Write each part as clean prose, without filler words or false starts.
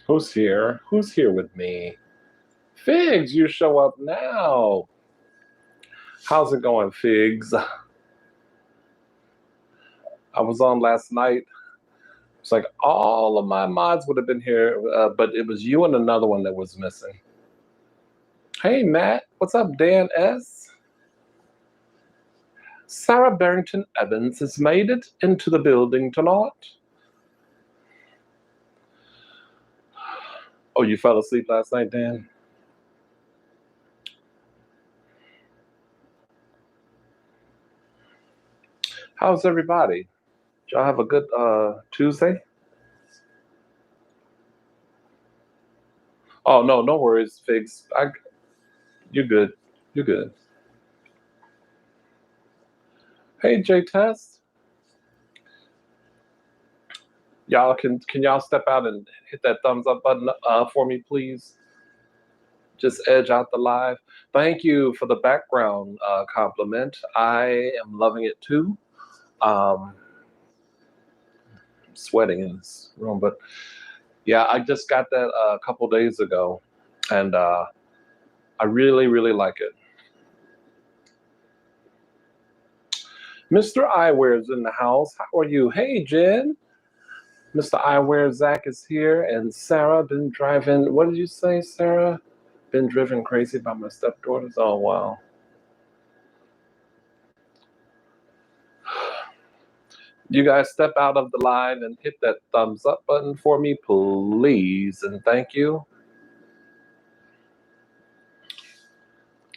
Who's here? Who's here with me? Figs, you show up now. How's it going, Figs? I was on last night. It's like all of my mods would have been here, but it was you and another one that was missing. Hey, Matt. What's up, Dan S? Sarah Barrington Evans has made it into the building tonight. Oh, you fell asleep last night, Dan? How's everybody? Did y'all have a good Tuesday? Oh, no, no worries, Figs. You're good. You're good. Hey, J Test. Y'all can y'all step out and hit that thumbs up button for me, please? Just edge out the live. Thank you for the background compliment. I am loving it too. I'm sweating in this room, but yeah, I just got that a couple days ago, and I really, really like it. Mr. Eyewear is in the house. How are you? Hey, Jen. Mr. Eyewear Zach is here, and Sarah been driving. What did you say, Sarah? Been driven crazy by my stepdaughters. Oh wow. You guys step out of the line and hit that thumbs up button for me, please, and thank you.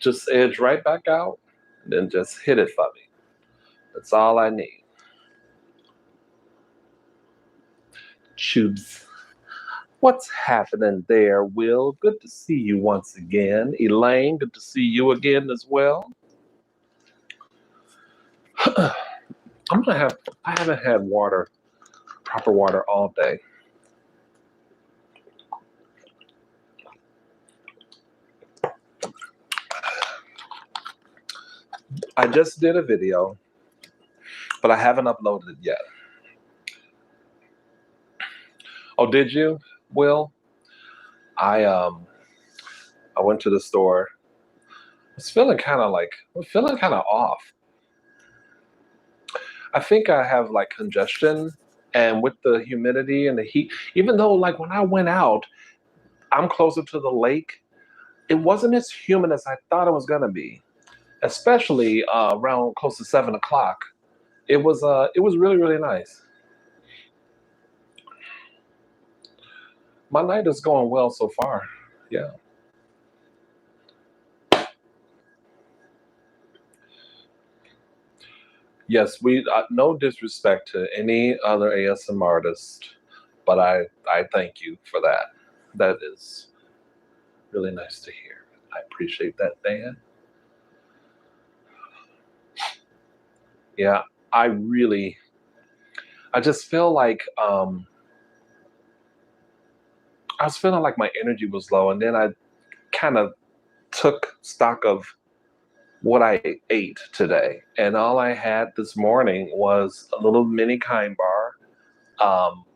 Just edge right back out, and then just hit it for me. That's all I need. Tubes. What's happening there, Will? Good to see you once again. Elaine, good to see you again as well. I haven't had water, proper water all day. I just did a video, but I haven't uploaded it yet. Oh, did you, Will? I went to the store. I was feeling kind of off. I think I have like congestion, and with the humidity and the heat, even though like when I went out, I'm closer to the lake, it wasn't as humid as I thought it was gonna be, especially around close to 7 o'clock. It was really, really nice. My night is going well so far. Yeah. Yes, we no disrespect to any other ASM artist, but I thank you for that. That is really nice to hear. I appreciate that, Dan. Yeah, I just feel like I was feeling like my energy was low, and then I kind of took stock of what I ate today, and all I had this morning was a little mini kind bar, um,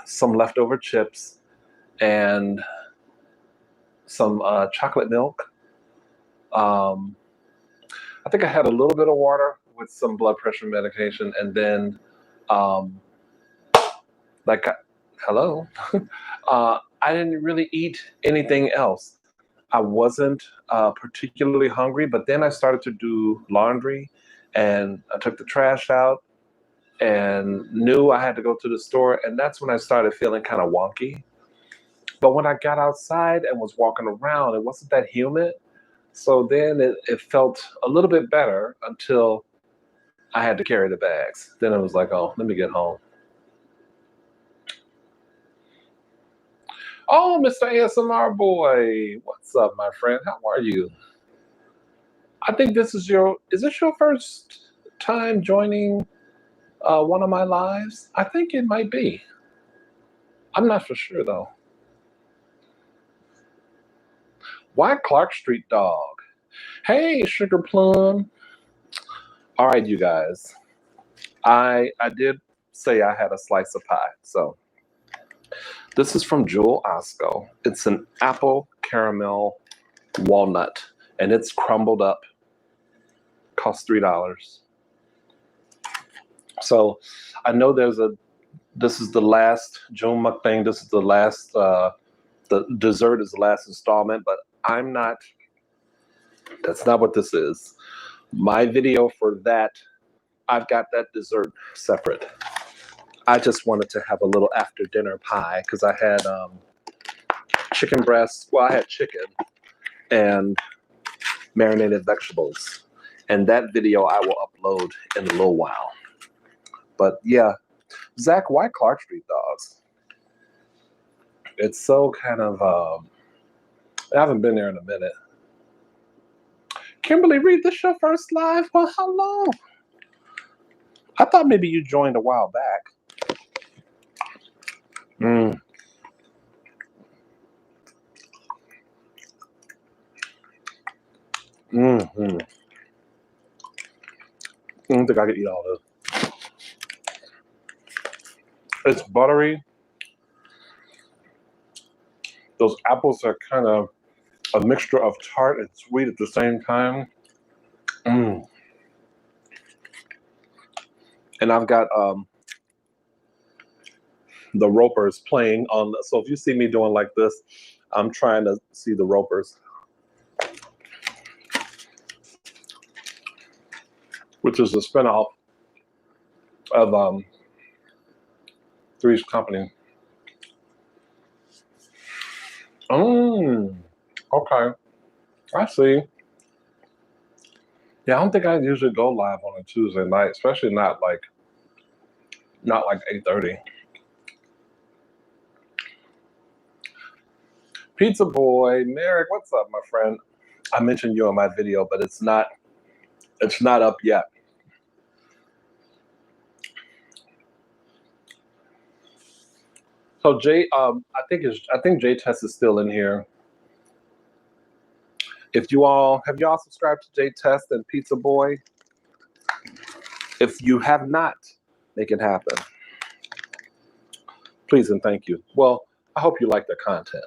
some leftover chips, and some chocolate milk. Um, I think I had a little bit of water with some blood pressure medication, and then, um, like, hello, I didn't really eat anything else. I wasn't particularly hungry, but then I started to do laundry, and I took the trash out, and knew I had to go to the store, and that's when I started feeling kind of wonky. But when I got outside and was walking around, it wasn't that humid. So then it felt a little bit better until I had to carry the bags. Then it was like, oh, let me get home. Oh, Mr. ASMR boy, what's up, my friend? How are you? I think is this your first time joining one of my lives? I think it might be. I'm not for sure though. Why Clark Street Dog? Hey, Sugar Plum. All right, you guys. I did say I had a slice of pie. So this is from Jewel Osco. It's an apple caramel walnut, and it's crumbled up. Cost $3. So I know this is the last June Mukbang. This is the last, the dessert is the last installment, but that's not what this is. My video for that, I've got that dessert separate. I just wanted to have a little after dinner pie because I had chicken breast. Well, I had chicken and marinated vegetables. And that video I will upload in a little while. But yeah, Zach, why Clark Street Dogs? It's so kind of, I haven't been there in a minute. Kimberly Reed, this your first live? Well, hello. I thought maybe you joined a while back. Mm. Mm-hmm. I don't think I could eat all this. It's buttery. Those apples are kind of a mixture of tart and sweet at the same time. Mm. And I've got the ropers playing on. So if you see me doing like this, I'm trying to see the ropers, which is a spinoff of Three's Company. Okay, I see. Yeah, I don't think I usually go live on a Tuesday night, especially not like 8:30. Pizza Boy, Merrick, what's up, my friend? I mentioned you in my video, but it's not up yet. So Jay, I think Jay Test is still in here. If you all have y'all subscribed to Jay Test and Pizza Boy? If you have not, make it happen. Please and thank you. Well, I hope you like the content.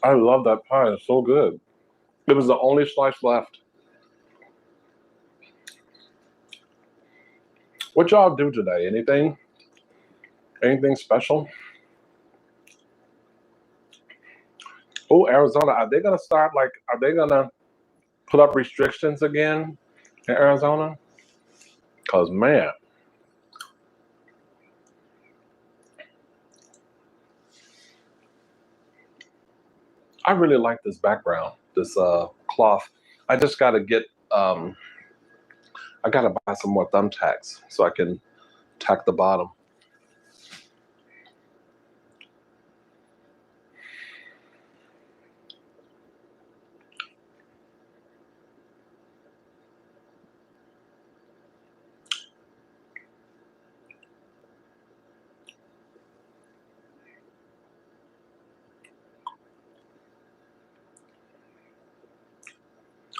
I love that pie. It's so good. It was the only slice left. What y'all do today? Anything? Anything special? Oh, Arizona. Are they gonna start are they gonna put up restrictions again in Arizona? Cause man. I really like this background, this cloth. I just gotta get I gotta buy some more thumbtacks so I can tack the bottom.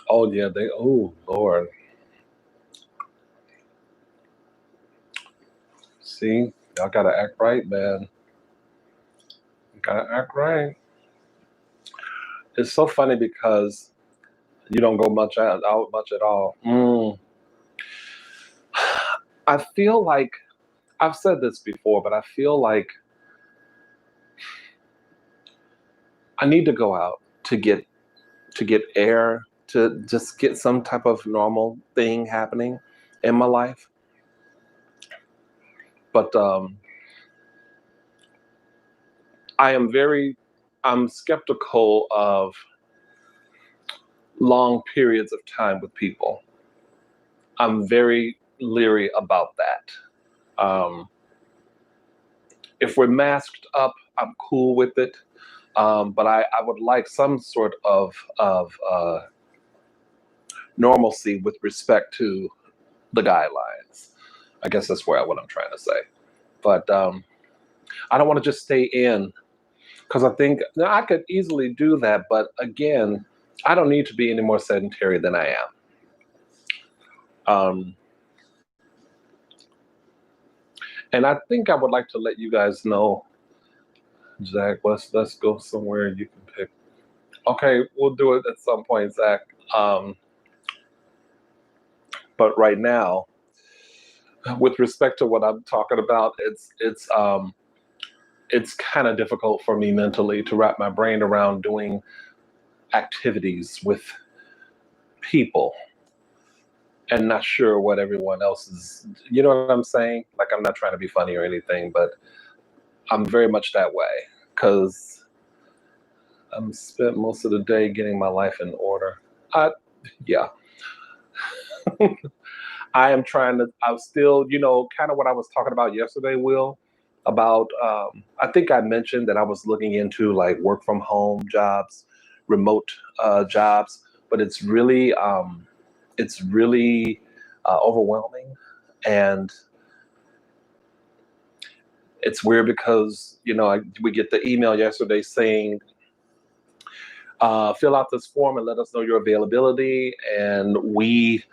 Oh yeah, oh Lord. See, y'all gotta act right, man. You gotta act right. It's so funny because you don't go out much at all. I feel like I've said this before, but I feel like I need to go out to get air, to just get some type of normal thing happening. in my life. But I am I'm skeptical of long periods of time with people. I'm very leery about that. If we're masked up, I'm cool with it. But I would like some sort of normalcy with respect to the guidelines. I guess that's what I'm trying to say. But I don't want to just stay in because I think now I could easily do that. But again, I don't need to be any more sedentary than I am. And I think I would like to let you guys know, Zach. Let's go somewhere you can pick. Okay, we'll do it at some point, Zach. But right now, with respect to what I'm talking about, it's kind of difficult for me mentally to wrap my brain around doing activities with people and not sure what everyone else is. You know what I'm saying? Like I'm not trying to be funny or anything, but I'm very much that way because I'm spent most of the day getting my life in order. Yeah. I'm still, kind of what I was talking about yesterday, Will, about, I think I mentioned that I was looking into like work from home jobs, remote jobs, but it's really overwhelming. And it's weird because, we get the email yesterday saying, fill out this form and let us know your availability. And we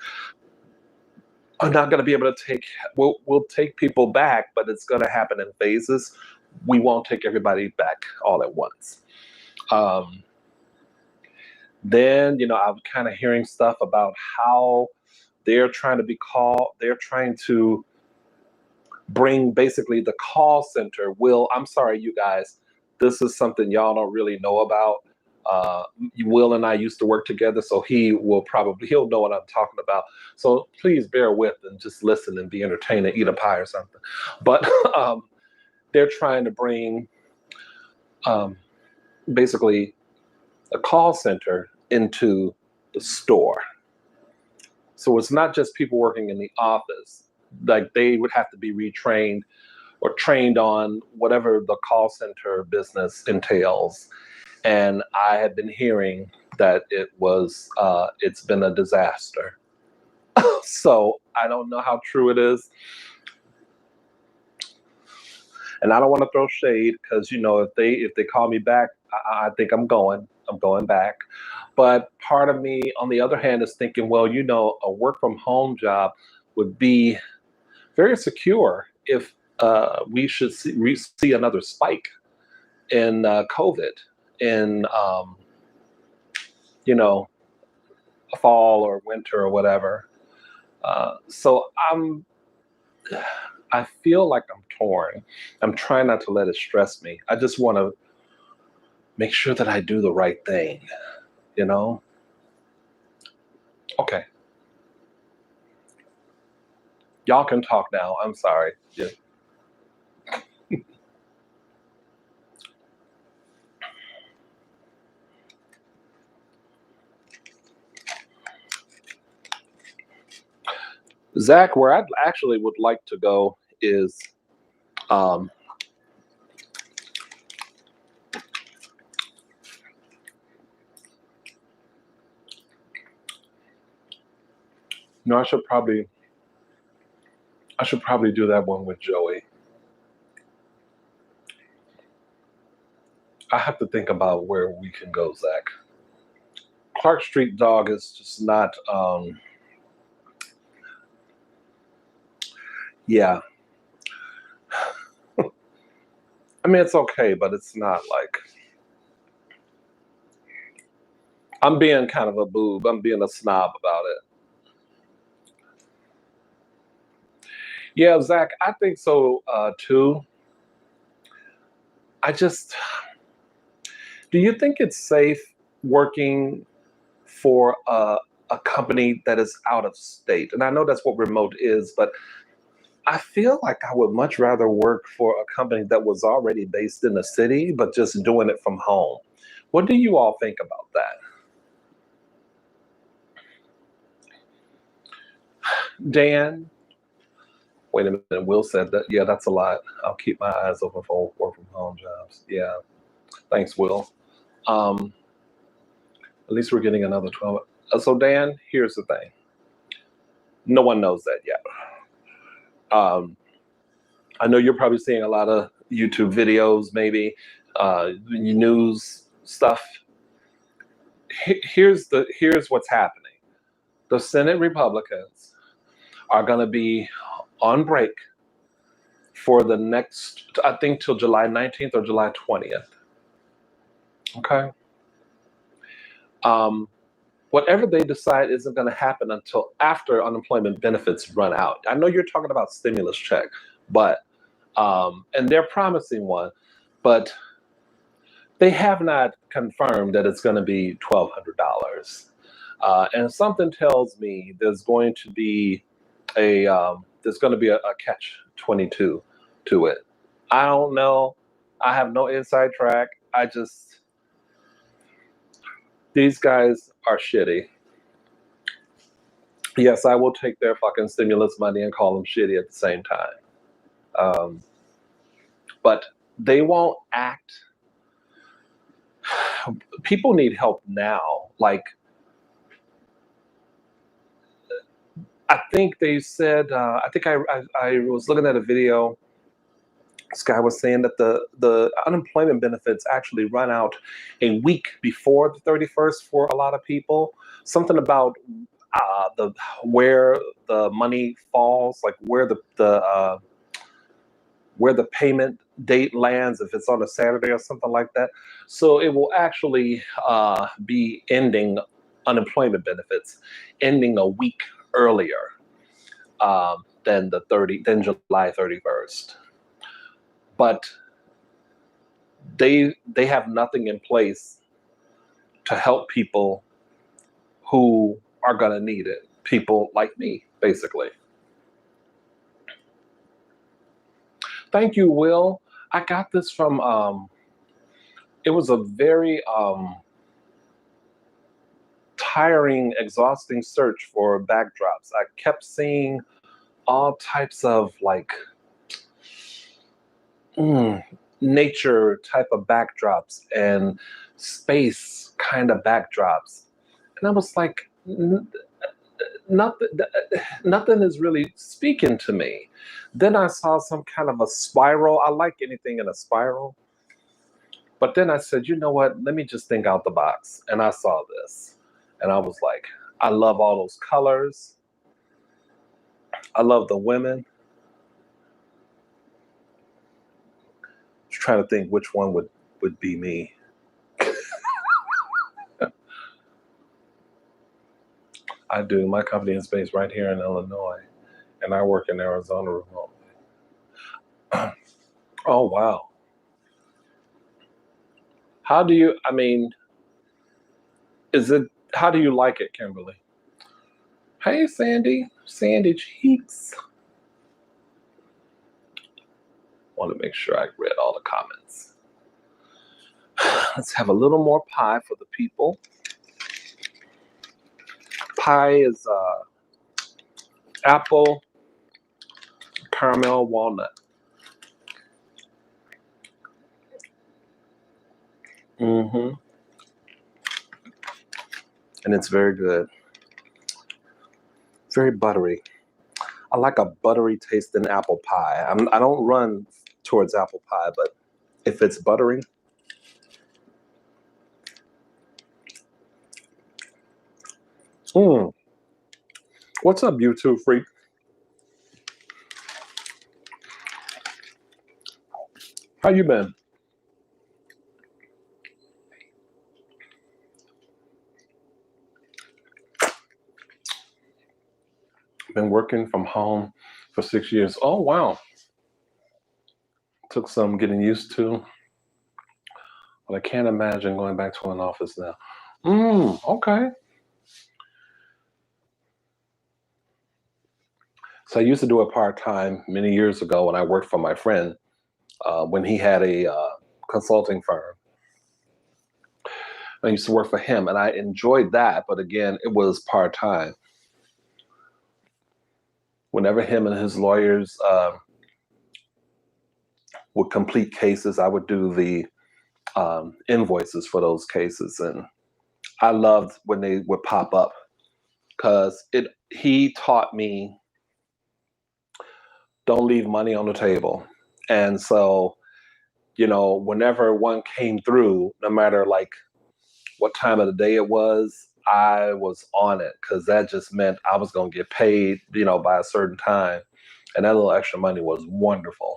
are not going to be able to we'll take people back, but it's going to happen in phases. We won't take everybody back all at once. Um, then, I'm kind of hearing stuff about how they're trying to bring basically the call center. I'm sorry, you guys, this is something y'all don't really know about. Uh, Will and I used to work together, so he'll know what I'm talking about. So please bear with and just listen and be entertained and eat a pie or something. But they're trying to bring um, basically a call center into the store. So it's not just people working in the office. Like they would have to be retrained or trained on whatever the call center business entails. And I had been hearing that it's been a disaster. So I don't know how true it is. And I don't want to throw shade because if they call me back, I think I'm going back. But part of me, on the other hand, is thinking, well, a work from home job would be very secure if we should see another spike in COVID in you know fall or winter or whatever. So I feel like I'm torn. I'm trying not to let it stress me. I just want to make sure that I do the right thing, you know? Okay. Y'all can talk now. I'm sorry. Yeah. Zach, where I actually would like to go is um, no, I should probably do that one with Joey. I have to think about where we can go, Zach. Clark Street Dog is just not. Yeah, I mean it's okay, but it's not like I'm being kind of a boob. I'm being a snob about it. Yeah, Zach, I think so too. I just, do you think it's safe working for a company that is out of state. And I know that's what remote is, but I feel like I would much rather work for a company that was already based in the city, but just doing it from home. What do you all think about that? Dan? Wait a minute. Will said that. Yeah, that's a lot. I'll keep my eyes open for work from home jobs. Yeah. Thanks, Will. Um, at least we're getting another 12. So, Dan, here's the thing. No one knows that yet. Um, I know you're probably seeing a lot of YouTube videos, maybe news stuff. Here's what's happening. The Senate Republicans are going to be on break for the next, I think, till July 19th or July 20th. Okay. Whatever they decide isn't going to happen until after unemployment benefits run out. I know you're talking about stimulus check, but and they're promising one, but they have not confirmed that it's going to be $1,200. And something tells me there's going to be a catch 22 to it. I don't know. I have no inside track. These guys are shitty. Yes, I will take their fucking stimulus money and call them shitty at the same time. But they won't act. People need help now. Like, I think they said, I think I was looking at a video. This guy was saying that the unemployment benefits actually run out a week before the 31st for a lot of people. Something about the where the money falls, like where the payment date lands, if it's on a Saturday or something like that. So it will actually be ending unemployment benefits, ending a week earlier than July 31st. But they have nothing in place to help people who are going to need it. People like me, basically. Thank you, Will. I got this from, it was a very tiring, exhausting search for backdrops. I kept seeing all types of like nature type of backdrops and space kind of backdrops. And I was like, nothing is really speaking to me. Then I saw some kind of a spiral. I like anything in a spiral. But then I said, you know what? Let me just think out the box. And I saw this. And I was like, I love all those colors. I love the women. Just trying to think which one would be me. I do. My company is based right here in Illinois, and I work in Arizona remotely. Oh, wow. How do you, I mean, how do you like it, Kimberly? Hey, Sandy Cheeks. Want to make sure I read all the comments. Let's have a little more pie for the people. Pie is apple, caramel, walnut. Mm-hmm. And it's very good. Very buttery. I like a buttery tasting apple pie. I don't run towards apple pie, but if it's buttery. What's up, YouTube freak? How you been? Been working from home for 6 years. Oh, wow. Took some getting used to, but I can't imagine going back to an office now. Okay. So I used to do it part-time many years ago when I worked for my friend, when he had a consulting firm. I used to work for him, and I enjoyed that, but again, it was part-time. Whenever him and his lawyers would complete cases, I would do the invoices for those cases, and I loved when they would pop up because it he taught me don't leave money on the table. And so, whenever one came through, no matter like what time of the day it was, I was on it because that just meant I was going to get paid, by a certain time. And that little extra money was wonderful.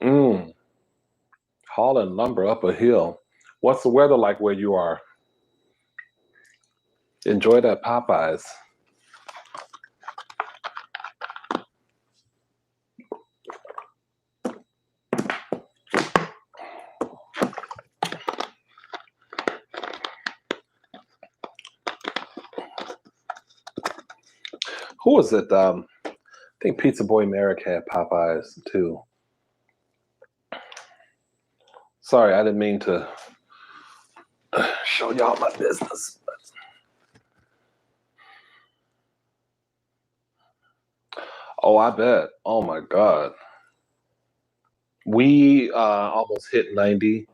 Mm, hauling lumber up a hill. What's the weather like where you are? Enjoy that Popeyes. Who was it? I think Pizza Boy Merrick had Popeyes too. Sorry, I didn't mean to show y'all my business. Oh, I bet. Oh my God. We almost hit 90,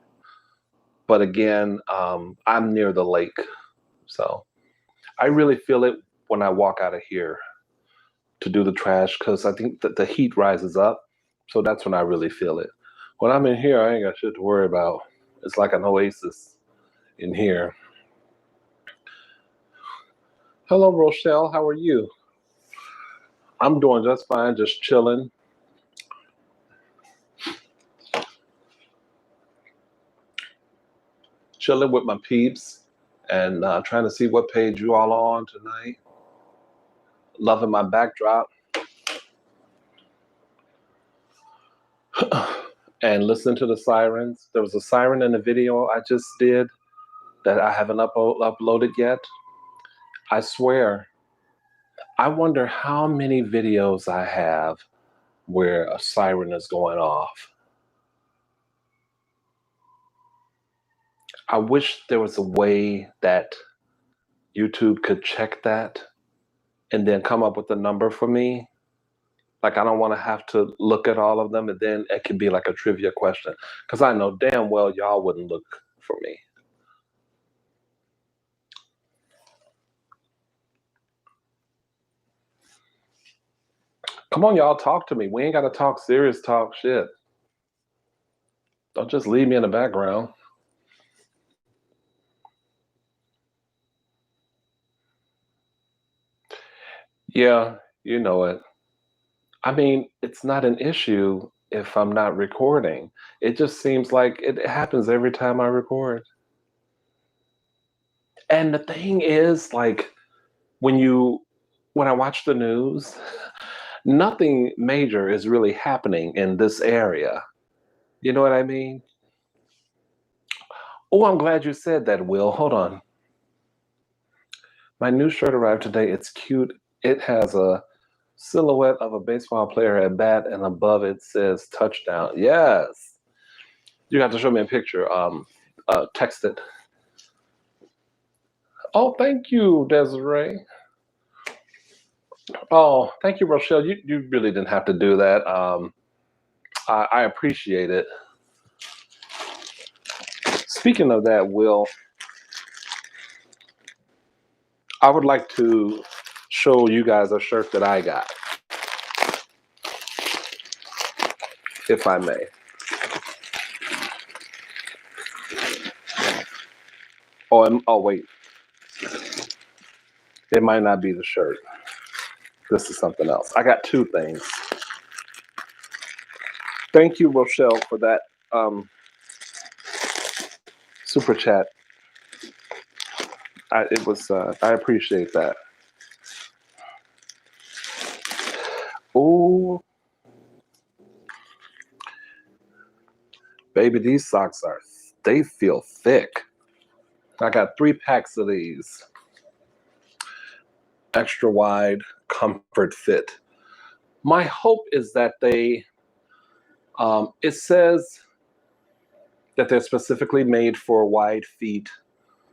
but again, I'm near the lake. So I really feel it when I walk out of here to do the trash because I think that the heat rises up. So that's when I really feel it. When I'm in here, I ain't got shit to worry about. It's like an oasis in here. Hello, Rochelle. How are you? I'm doing just fine, just chilling. Chilling with my peeps and trying to see what page you all are on tonight. Loving my backdrop and listening to the sirens. There was a siren in the video I just did that I haven't uploaded yet. I swear, I wonder how many videos I have where a siren is going off. I wish there was a way that YouTube could check that and then come up with a number for me. Like, I don't want to have to look at all of them and then it can be like a trivia question. Because I know damn well y'all wouldn't look for me. Come on, y'all, talk to me. We ain't got to talk serious talk shit. Don't just leave me in the background. Yeah, you know it. I mean, it's not an issue if I'm not recording. It just seems like it happens every time I record. And the thing is, like, when you when I watch the news, nothing major is really happening in this area. You know what I mean? Oh, I'm glad you said that, Will. Hold on. My new shirt arrived today. It's cute. It has a silhouette of a baseball player at bat, and above it says touchdown. Yes. You have to show me a picture. Text it. Oh, thank you, Desiree. Oh, thank you, Rochelle. You really didn't have to do that. I appreciate it. Speaking of that, Will, I would like to show you guys a shirt that I got, if I may. Oh, wait. It might not be the shirt. This is something else. I got two things. Thank you, Rochelle, for that super chat. I appreciate that. Oh, baby, these socks are they feel thick. I got 3 packs of these extra wide comfort fit. My hope is that it says that they're specifically made for wide feet,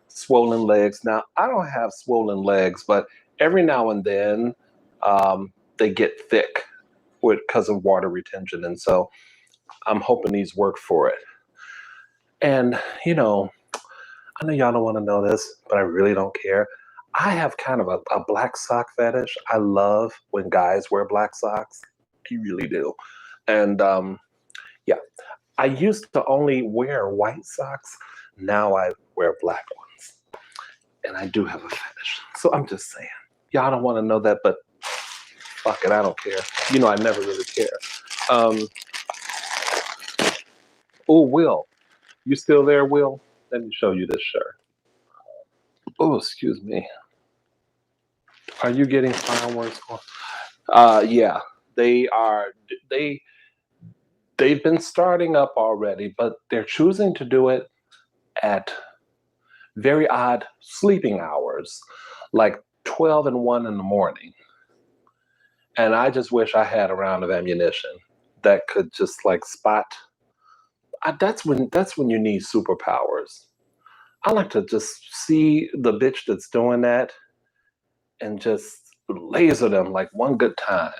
swollen legs. Now, I don't have swollen legs, but every now and then they get thick because of water retention. And so I'm hoping these work for it. And, I know y'all don't want to know this, but I really don't care. I have kind of a black sock fetish. I love when guys wear black socks. I really do. And yeah, I used to only wear white socks. Now I wear black ones. And I do have a fetish. So I'm just saying. Y'all don't want to know that, but fuck it, I don't care. I never really care. Oh, Will. You still there, Will? Let me show you this shirt. Oh, excuse me. Are you getting fireworks? Yeah, they are. They've been starting up already, but they're choosing to do it at very odd sleeping hours, like 12 and 1 in the morning. And I just wish I had a round of ammunition that could just like spot. That's when you need superpowers. I like to just see the bitch that's doing that and just laser them like one good time.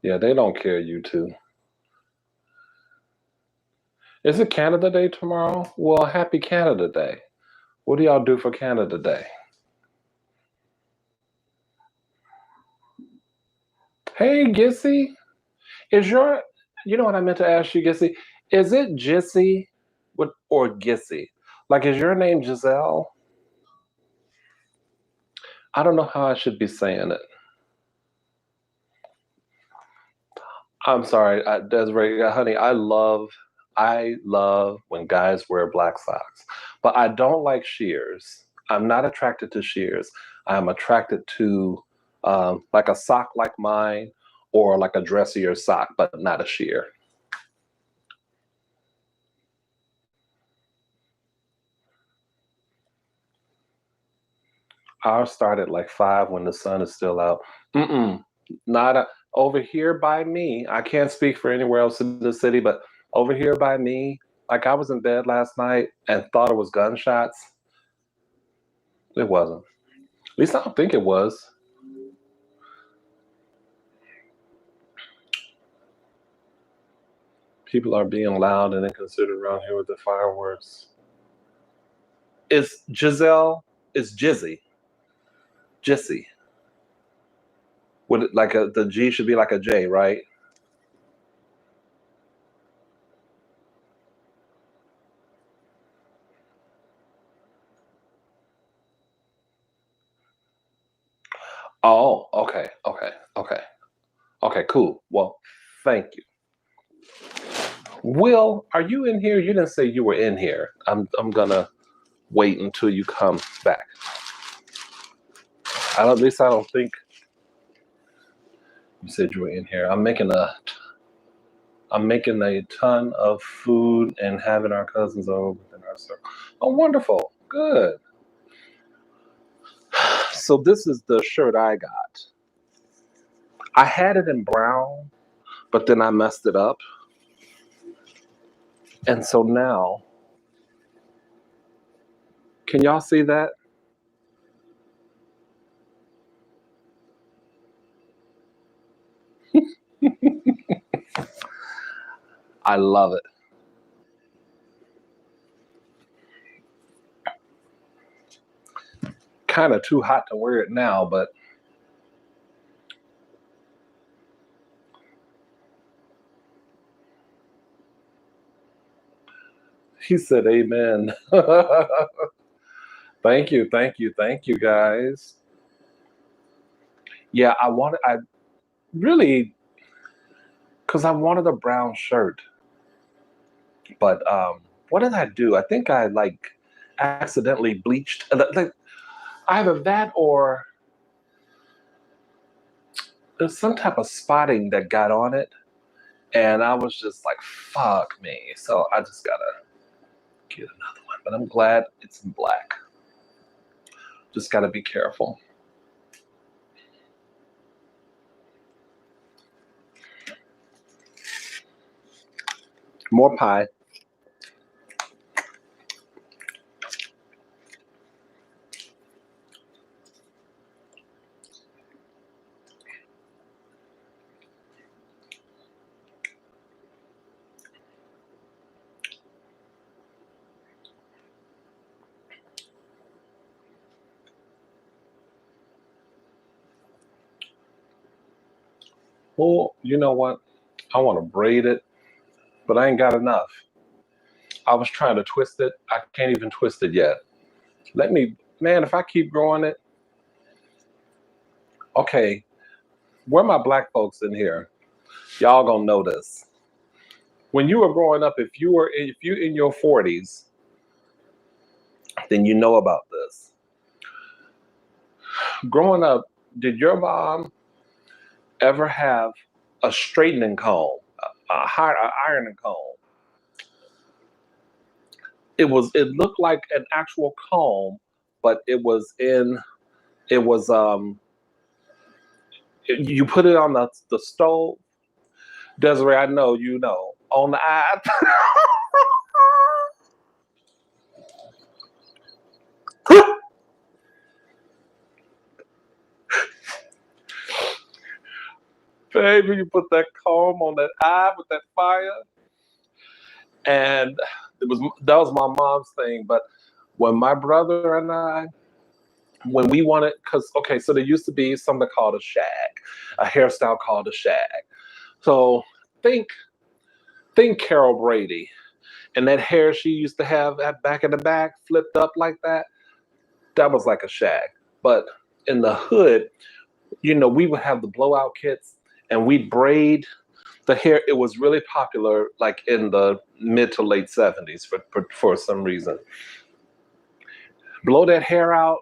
Yeah, they don't care, you two. Is it Canada Day tomorrow? Well, happy Canada Day. What do y'all do for Canada Day? Hey, Gissy. You know what I meant to ask you, Gissy? Is it Gissy or Gissy? Like, is your name Giselle? I don't know how I should be saying it. I'm sorry, Desiree, honey. I love when guys wear black socks, but I don't like shears. I'm not attracted to shears. I'm attracted to like a sock like mine or like a dressier sock, but not a shear. I'll start at like 5 when the sun is still out. Mm-mm, over here by me. I can't speak for anywhere else in the city, but over here by me, like I was in bed last night and thought it was gunshots. It wasn't. At least I don't think it was. People are being loud and inconsiderate around here with the fireworks. It's Giselle. It's Jizzy. Jissy. Would it like the G should be like a J, right? Oh, okay, okay, okay, okay, cool. Well, thank you. Will, are you in here? You didn't say you were in here. I'm gonna wait until you come back. At least I don't think you said you were in here. I'm making a ton of food and having our cousins over within our circle. Oh, wonderful. Good. So this is the shirt I got. I had it in brown, but then I messed it up. And so now, can y'all see that? I love it. Kind of too hot to wear it now, but he said amen. Thank you, thank you, thank you guys. Yeah, I really, because I wanted a brown shirt, but what did I do? I think I like accidentally bleached, like either that or there's some type of spotting that got on it, and I was just like, fuck me. So I just gotta get another one. But I'm glad it's in black. Just gotta be careful. More pie. Well, you know what? I want to braid it, but I ain't got enough. I was trying to twist it. I can't even twist it yet. Let me, man, if I keep growing it, okay, where my black folks in here? Y'all gonna know this. When you were growing up, if you in your 40s, then you know about this. Growing up, did your mom ever have a straightening comb, a ironing comb? It looked like an actual comb, but it was you put it on the stove. Desiree, I know you know. On the eye. Baby, you put that comb on that eye with that fire. And that was my mom's thing. But when my brother and I, when we wanted, because okay, so there used to be something called a shag, a hairstyle called a shag. So think Carol Brady and that hair she used to have at back in the back, flipped up like that. That was like a shag. But in the hood, we would have the blowout kits and we'd braid the hair. It was really popular like in the mid to late 70s for some reason. Blow that hair out,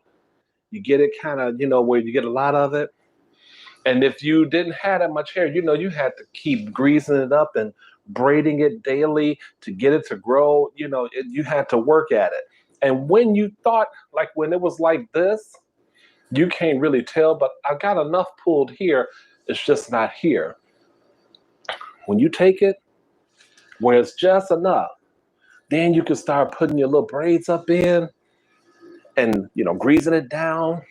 you get it kind of, where you get a lot of it. And if you didn't have that much hair, you had to keep greasing it up and braiding it daily to get it to grow. You had to work at it. And when you thought, like when it was like this, you can't really tell, but I got enough pulled here. It's just not here. When you take it, where it's just enough, then you can start putting your little braids up in and, greasing it down.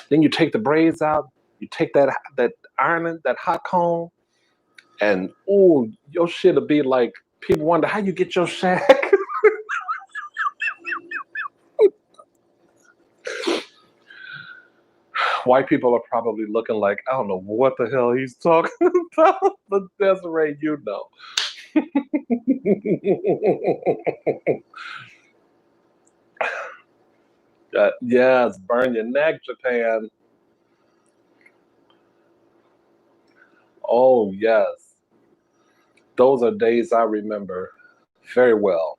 Then you take the braids out, you take that ironing, that hot comb, and ooh, your shit'll be like, people wonder how you get your shag. White people are probably looking like, I don't know what the hell he's talking about, but Desiree, you know. Yes, burn your neck, Japan. Oh, yes. Those are days I remember very well.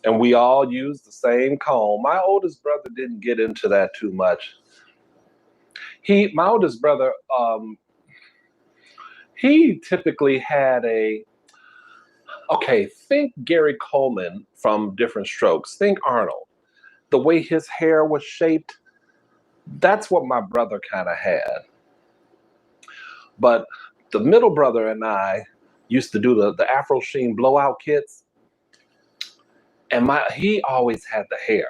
And we all used the same comb. My oldest brother didn't get into that too much. My oldest brother, he typically had okay, think Gary Coleman from Different Strokes. Think Arnold. The way his hair was shaped, that's what my brother kind of had. But the middle brother and I used to do the Afro Sheen blowout kits. And he always had the hair.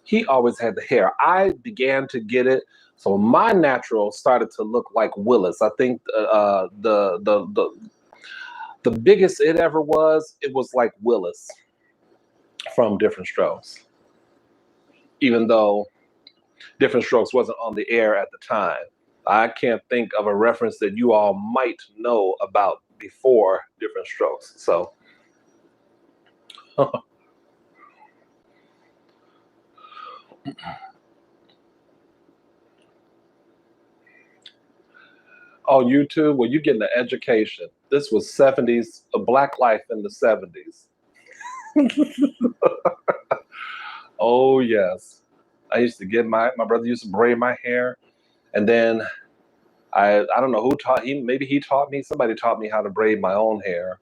He always had the hair. I began to get it. So my natural started to look like Willis. I think the biggest it ever was, it was like Willis from Different Strokes. Even though Different Strokes wasn't on the air at the time. I can't think of a reference that you all might know about before Different Strokes. So on YouTube, well, you getting an education. This was 70s, a black life in the 70s. Oh yes. I used to get my brother used to braid my hair, and then I don't know who taught he. Maybe he taught me. Somebody taught me how to braid my own hair,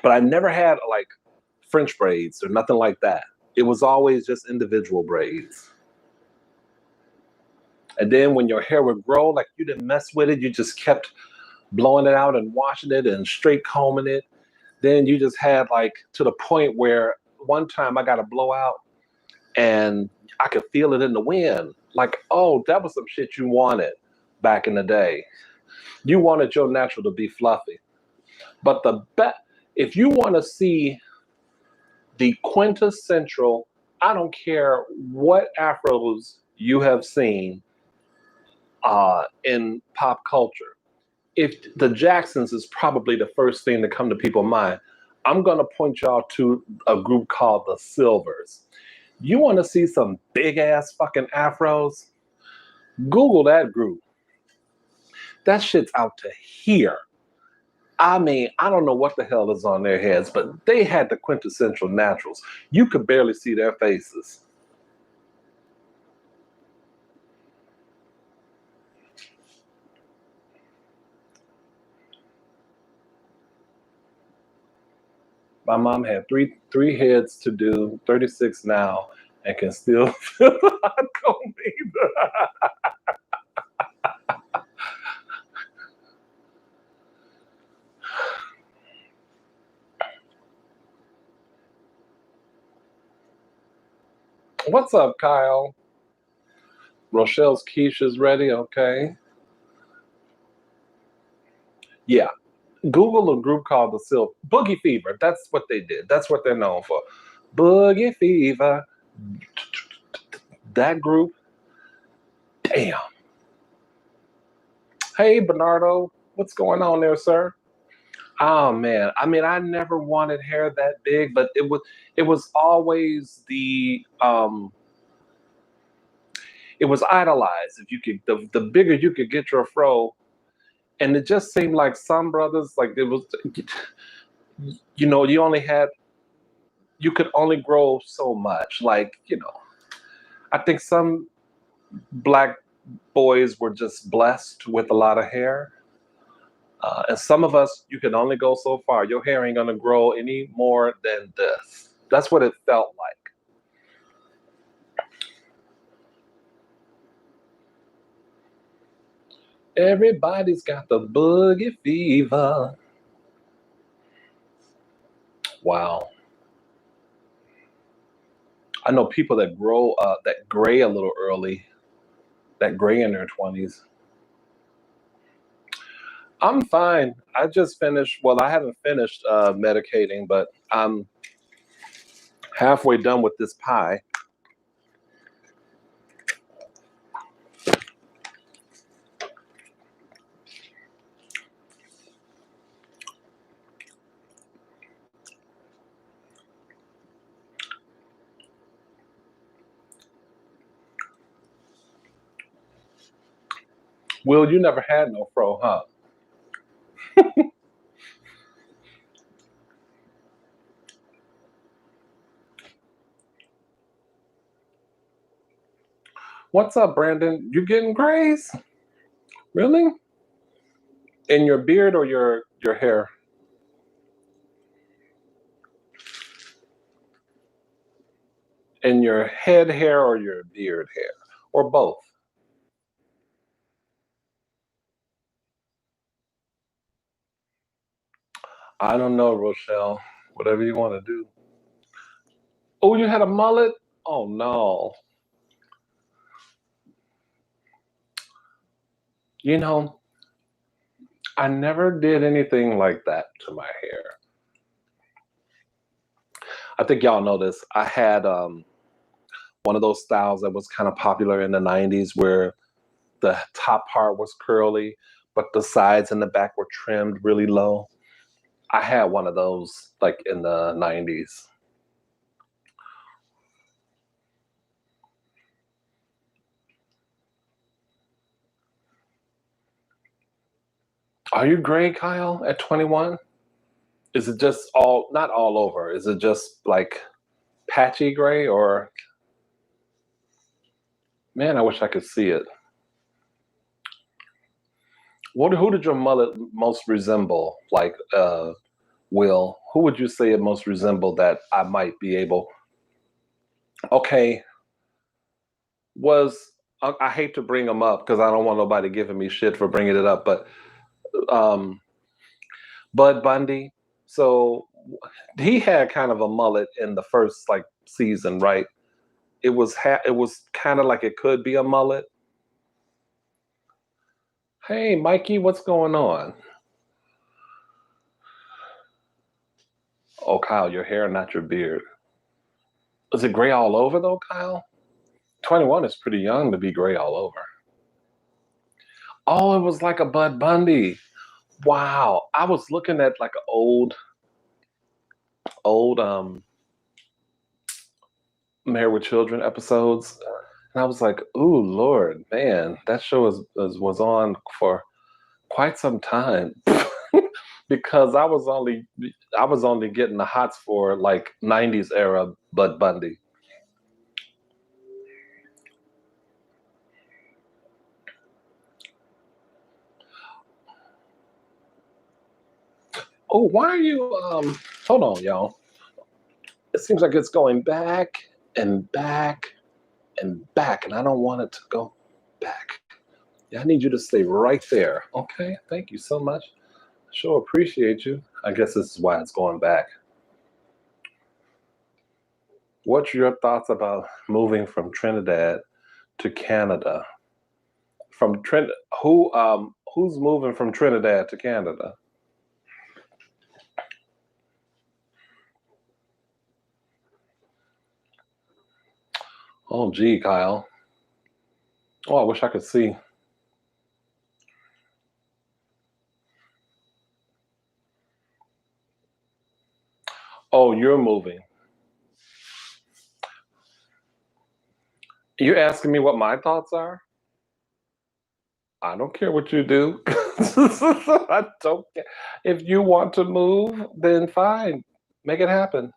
but I never had like French braids or nothing like that. It was always just individual braids. And then when your hair would grow, like you didn't mess with it, you just kept blowing it out and washing it and straight combing it. Then you just had like to the point where one time I got a blowout and I could feel it in the wind. Like, oh, that was some shit you wanted back in the day. You wanted your natural to be fluffy. But if you want to see the quintessential, I don't care what afros you have seen in pop culture. If the Jacksons is probably the first thing to come to people's mind, I'm going to point y'all to a group called the Silvers. You want to see some big ass fucking afros? Google that group. That shit's out to here. I mean, I don't know what the hell is on their heads, but they had the quintessential naturals. You could barely see their faces. My mom had three heads to do, 36 now, and can still feel the hot comb either. What's up, Kyle? Rochelle's quiche is ready, okay. Yeah. Google a group called the Silk Boogie Fever. That's what they did. That's what they're known for. Boogie Fever. That group. Damn. Hey, Bernardo. What's going on there, sir? Oh man. I mean, I never wanted hair that big, but it was always it was idolized. If you could the bigger you could get your fro, and it just seemed like some brothers like it was you only had you could only grow so much. Like, I think some black boys were just blessed with a lot of hair. And some of us, you can only go so far. Your hair ain't gonna grow any more than this. That's what it felt like. Everybody's got the boogie fever. Wow. I know people that grow that gray a little early, that gray in their 20s. I'm fine. I just finished, well, I haven't finished medicating, but I'm halfway done with this pie. Will, you never had no fro, huh? What's up, Brandon? You getting grays? Really? In your beard or your hair? In your head hair or your beard hair? Or both? I don't know, Rochelle. Whatever you want to do. Oh, you had a mullet? Oh no. You know, I never did anything like that to my hair. I think y'all know this. I had one of those styles that was kind of popular in the 90s where the top part was curly, but the sides and the back were trimmed really low. I had one of those like in the 90s. Are you gray, Kyle, at 21? Is it just not all over? Is it just like patchy gray or, man, I wish I could see it. Who did your mullet most resemble? Like, Will, who would you say it most resemble that I might be able? Okay, was I hate to bring him up because I don't want nobody giving me shit for bringing it up, but um, Bud Bundy. So he had kind of a mullet in the first like season, right? It was kind of like it could be a mullet. Hey, Mikey, what's going on? Oh, Kyle, your hair, not your beard. Is it gray all over though, Kyle? 21 is pretty young to be gray all over. Oh, it was like a Bud Bundy. Wow. I was looking at like old Married with Children episodes, and I was like, "Ooh, Lord, man, that show was on for quite some time." Because I was only getting the hots for like 90s era Bud Bundy. Oh, why are you hold on, y'all. It seems like it's going back and back and back, and I don't want it to go back. Yeah, I need you to stay right there. Okay, thank you so much. Sure, appreciate you. I guess this is why it's going back. What's your thoughts about moving from Trinidad to Canada? From Trin, who's moving from Trinidad to Canada? Oh, gee, Kyle. Oh, I wish I could see. Oh, you're moving. You're asking me what my thoughts are? I don't care what you do. I don't care. If you want to move, then fine. Make it happen.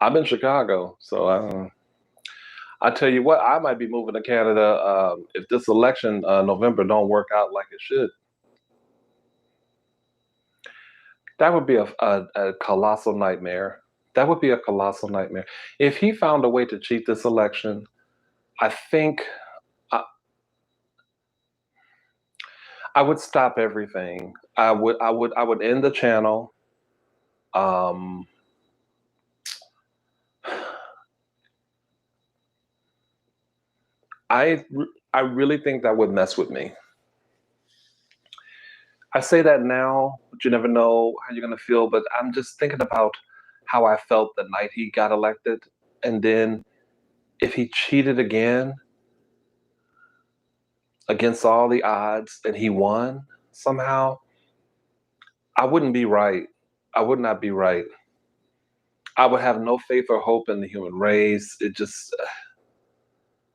I'm in Chicago, so I don't know. I tell you what, I might be moving to Canada if this election November don't work out like it should. That would be a colossal nightmare. That would be a colossal nightmare. If he found a way to cheat this election, I think I, I would stop everything. I would end the channel. Um, I I really think that would mess with me. I say that now, but you never know how you're gonna feel. But I'm just thinking about how I felt the night he got elected, and then if he cheated again against all the odds and he won somehow, I wouldn't be right. I would not be right. I would have no faith or hope in the human race. It just,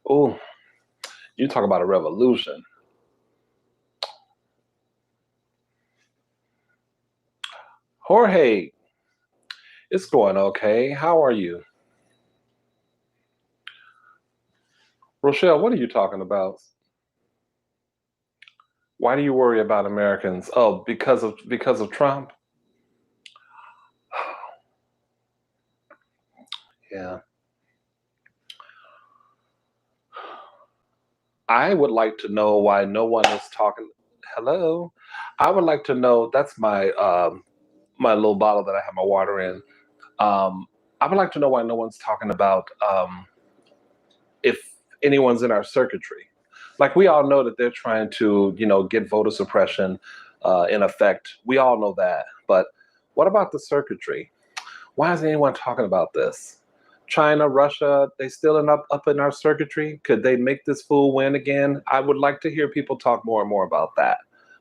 oh, you talk about a revolution. Jorge, it's going okay. How are you? Rochelle, what are you talking about? Why do you worry about Americans? Oh, because of Trump? Yeah. I would like to know why no one is talking. Hello. I would like to know. That's my my little bottle that I have my water in. I would like to know why no one's talking about if anyone's in our circuitry. Like we all know that they're trying to, get voter suppression in effect. We all know that. But what about the circuitry? Why isn't anyone talking about this? China, Russia, they still up in our circuitry. Could they make this fool win again? I would like to hear people talk more and more about that.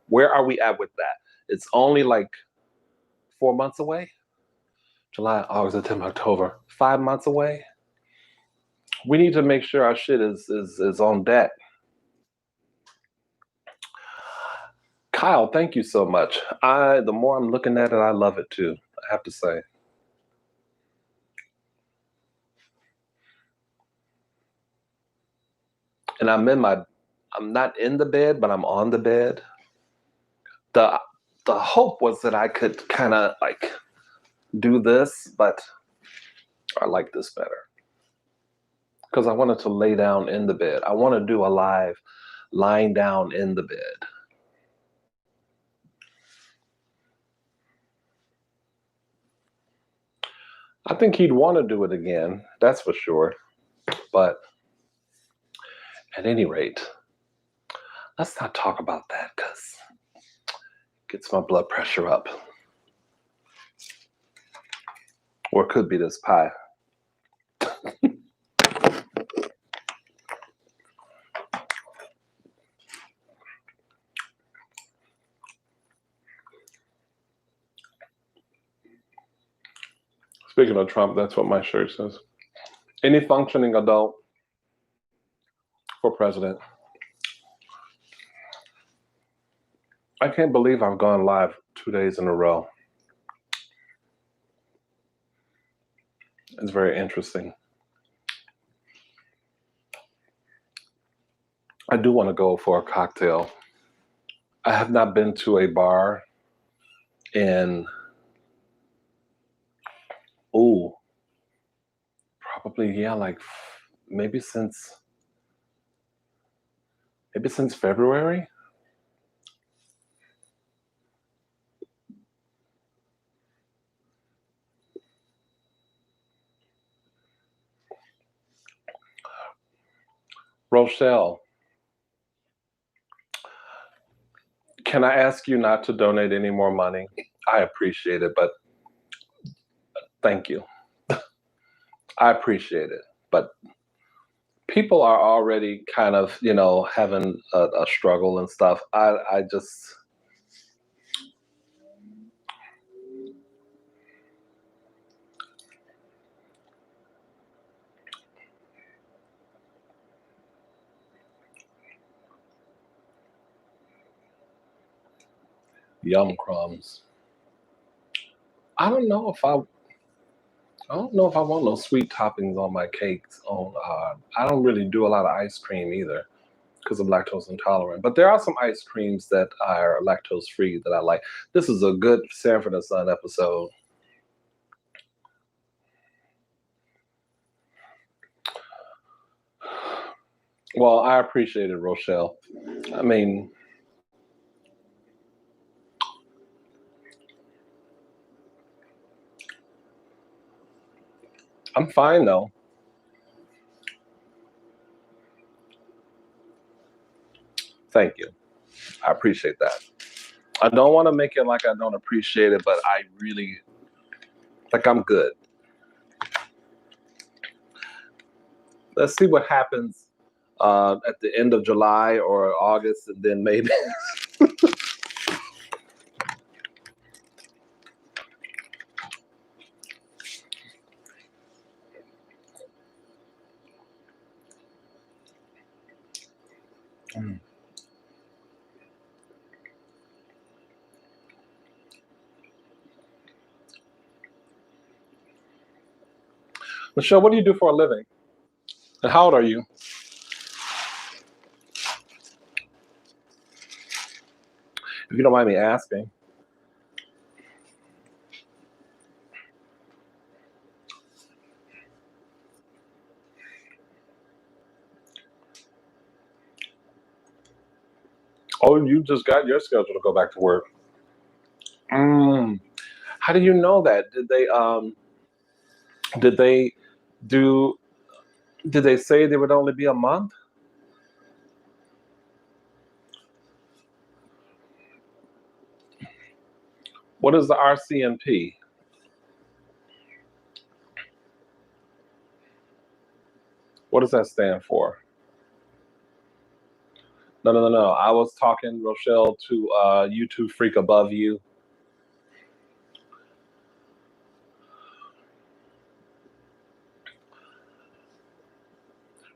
Where are we at with that? It's only like 4 months away. July, August, September, October. 5 months away. We need to make sure our shit is on deck. Kyle, thank you so much. The more I'm looking at it, I love it too. I have to say. and I'm not in the bed, but I'm on the bed. The the hope was that I could kind of like do this, but I like this better because I wanted to lay down in the bed. I want to do a live lying down in the bed. I think he'd want to do it again, that's for sure. But at any rate, let's not talk about that because it gets my blood pressure up. Or it could be this pie. Speaking of Trump, that's what my shirt says. Any functioning adult for president. I can't believe I've gone live 2 days in a row. It's very interesting. I do want to go for a cocktail. I have not been to a bar in, probably, yeah, like maybe since February. Rochelle, can I ask you not to donate any more money? I appreciate it, but thank you. I appreciate it, but people are already kind of, having a struggle and stuff. I just, yum crumbs. I don't know if I, I don't know if I want those sweet toppings on my cakes. I don't really do a lot of ice cream either because I'm lactose intolerant. But there are some ice creams that are lactose free that I like. This is a good Sanford and Son episode. Well, I appreciate it, Rochelle. I mean, I'm fine though. Thank you. I appreciate that. I don't want to make it like I don't appreciate it, but I really, like, I'm good. Let's see what happens at the end of July or August, and then maybe. Mm. Michelle, what do you do for a living? And how old are you? If you don't mind me asking. Oh, you just got your schedule to go back to work. Mm. How do you know that? Did they do did they say there would only be a month? What is the RCMP? What does that stand for? No, no, no, no. I was talking, Rochelle, to YouTube freak above you.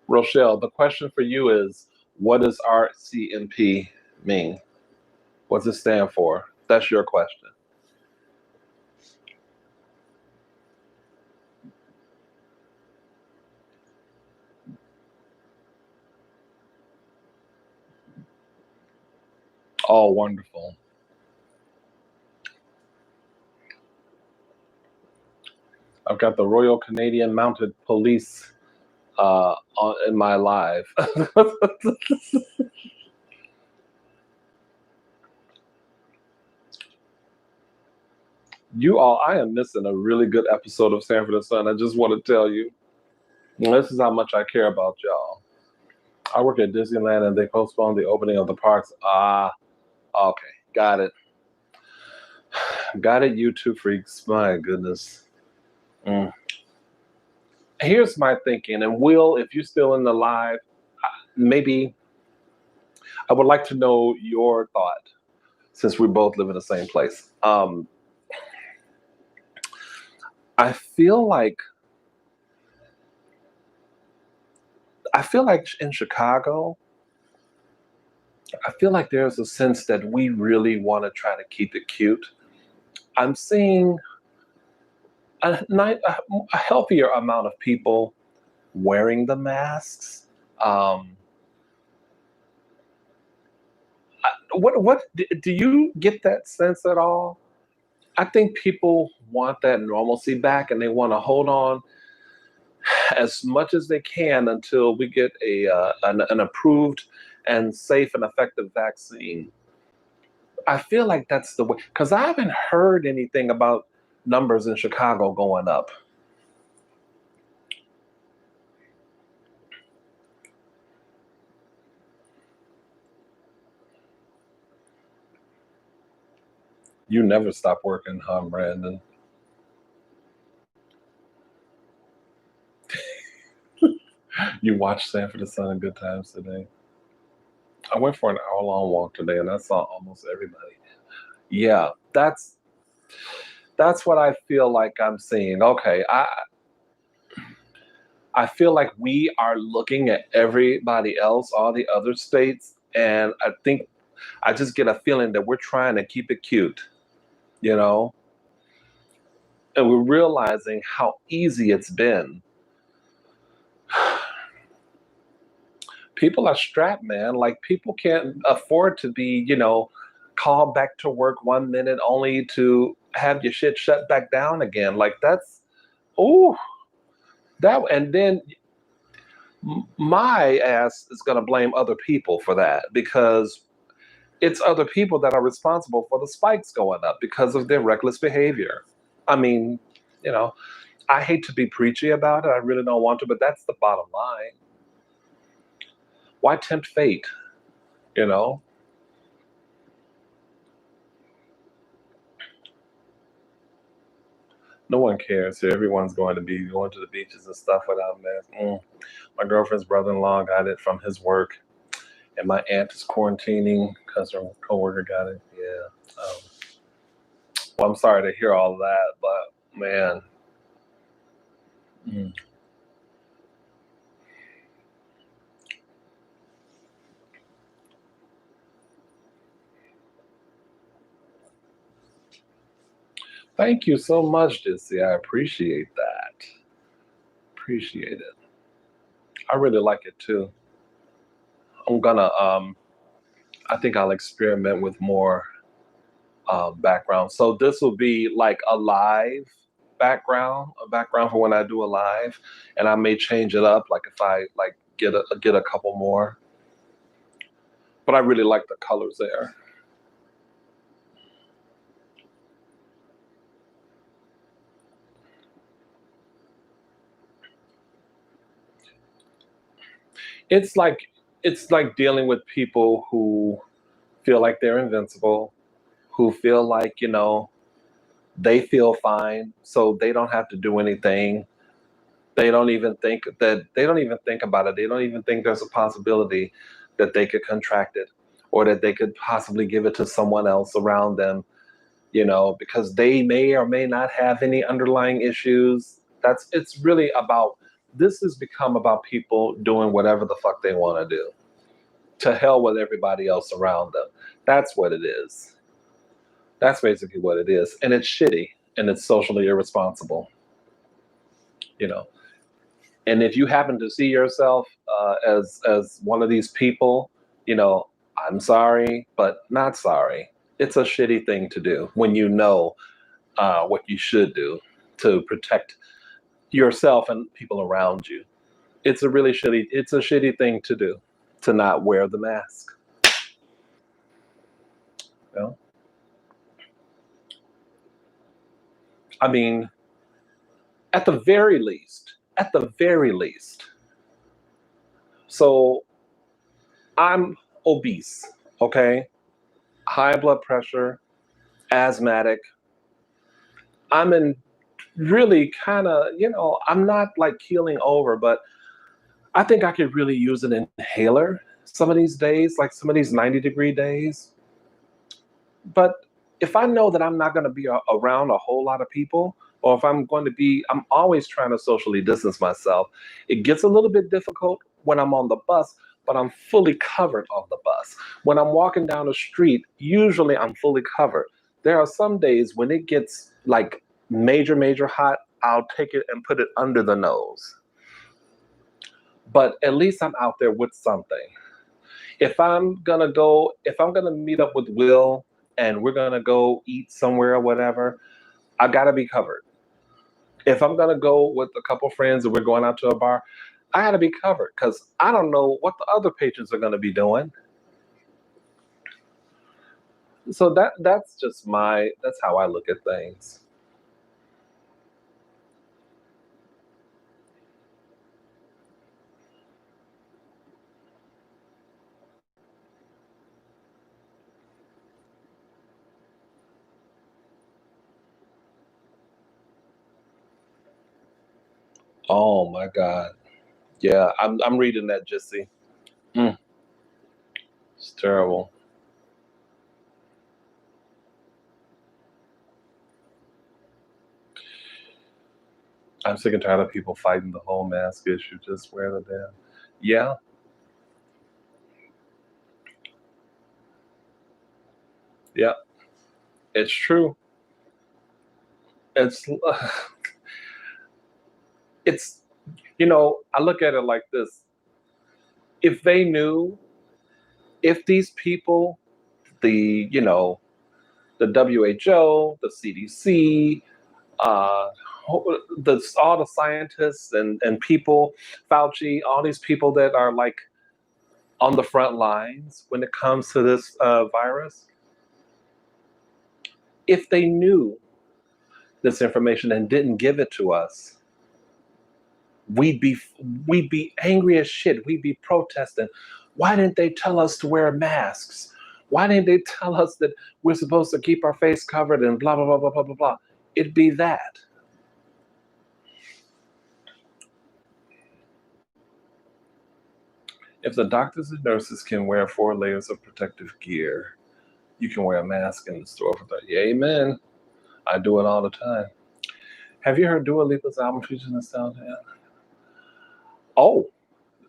Rochelle, the question for you is, what does RCMP mean? What does it stand for? That's your question. Oh, wonderful. I've got the Royal Canadian Mounted Police in my live. You all, I am missing a really good episode of Sanford and Son. I just want to tell you, this is how much I care about y'all. I work at Disneyland and they postponed the opening of the parks. Ah, okay, got it. Got it, you two freaks. My goodness. Mm. Here's my thinking, and Will, if you're still in the live, maybe I would like to know your thought since we both live in the same place. I feel like in Chicago, I feel like there's a sense that we really want to try to keep it cute. I'm seeing a healthier amount of people wearing the masks. Um, what do you get that sense at all? I think people want that normalcy back, and they want to hold on as much as they can until we get an approved and safe and effective vaccine. I feel like that's the way because I haven't heard anything about numbers in Chicago going up. You never stop working, huh, Brandon? You watched Sanford and Son and Good Times today. I went for an hour-long walk today, and I saw almost everybody. Yeah, that's what I feel like I'm seeing. Okay, I feel like we are looking at everybody else, all the other states, and I think I just get a feeling that we're trying to keep it cute, you know, and we're realizing how easy it's been. People are strapped, man. Like people can't afford to be, called back to work 1 minute only to have your shit shut back down again. Like that's oh that and then my ass is gonna blame other people for that because it's other people that are responsible for the spikes going up because of their reckless behavior. I mean, you know, I hate to be preachy about it. I really don't want to, but that's the bottom line. Why tempt fate? You know, no one cares here. Everyone's going to be going to the beaches and stuff without masks. My girlfriend's brother-in-law got it from his work, and my aunt is quarantining because her coworker got it. Yeah. Well, I'm sorry to hear all that, but man. mm. Thank you so much, Dizzy. I appreciate that. Appreciate it. I really like it too. I'm gonna I think I'll experiment with more background. So this will be like a live background, a background for when I do a live, and I may change it up, like if I like get a couple more. But I really like the colors there. It's like it's like dealing with people who feel like they're invincible, who feel like they feel fine, so they don't have to do anything. They don't even think about it. They don't even think there's a possibility that they could contract it or that they could possibly give it to someone else around them, because they may or may not have any underlying issues. It's really about this has become about people doing whatever the fuck they want to do. To hell with everybody else around them. That's what it is. That's basically what it is. And it's shitty and it's socially irresponsible, you know. And if you happen to see yourself as one of these people, you know, I'm sorry, but not sorry. It's a shitty thing to do when you know what you should do to protect yourself and people around you. It's a shitty thing to do to not wear the mask. You know? I mean, at the very least. So I'm obese, okay? High blood pressure, asthmatic. I'm in really kind of, I'm not like keeling over, but I think I could really use an inhaler some of these days, like some of these 90-degree days. But if I know that I'm not going to be around a whole lot of people, or if I'm always trying to socially distance myself. It gets a little bit difficult when I'm on the bus, but I'm fully covered on the bus. When I'm walking down the street, usually I'm fully covered. There are some days when it gets like major, major hot, I'll take it and put it under the nose. But at least I'm out there with something. If I'm gonna meet up with Will and we're gonna go eat somewhere or whatever, I gotta be covered. If I'm gonna go with a couple friends and we're going out to a bar, I gotta be covered because I don't know what the other patrons are gonna be doing. So that's how I look at things. Oh my God. Yeah, I'm reading that, Jesse. Mm, it's terrible. I'm sick and tired of people fighting the whole mask issue. Just wear the damn. Yeah, yeah, it's true. It's it's I look at it like this. If they knew, if these people, the the WHO, the CDC, uh, all the scientists and people, Fauci, all these people that are like on the front lines when it comes to this virus, if they knew this information and didn't give it to us, we'd be we'd be angry as shit. We'd be protesting. Why didn't they tell us to wear masks? Why didn't they tell us that we're supposed to keep our face covered and blah blah blah blah blah blah blah? It'd be that. If the doctors and nurses can wear 4 layers of protective gear, you can wear a mask in the store for that. Yeah, amen. I do it all the time. Have you heard Dua Lipa's album featuring Nostalgia? Oh,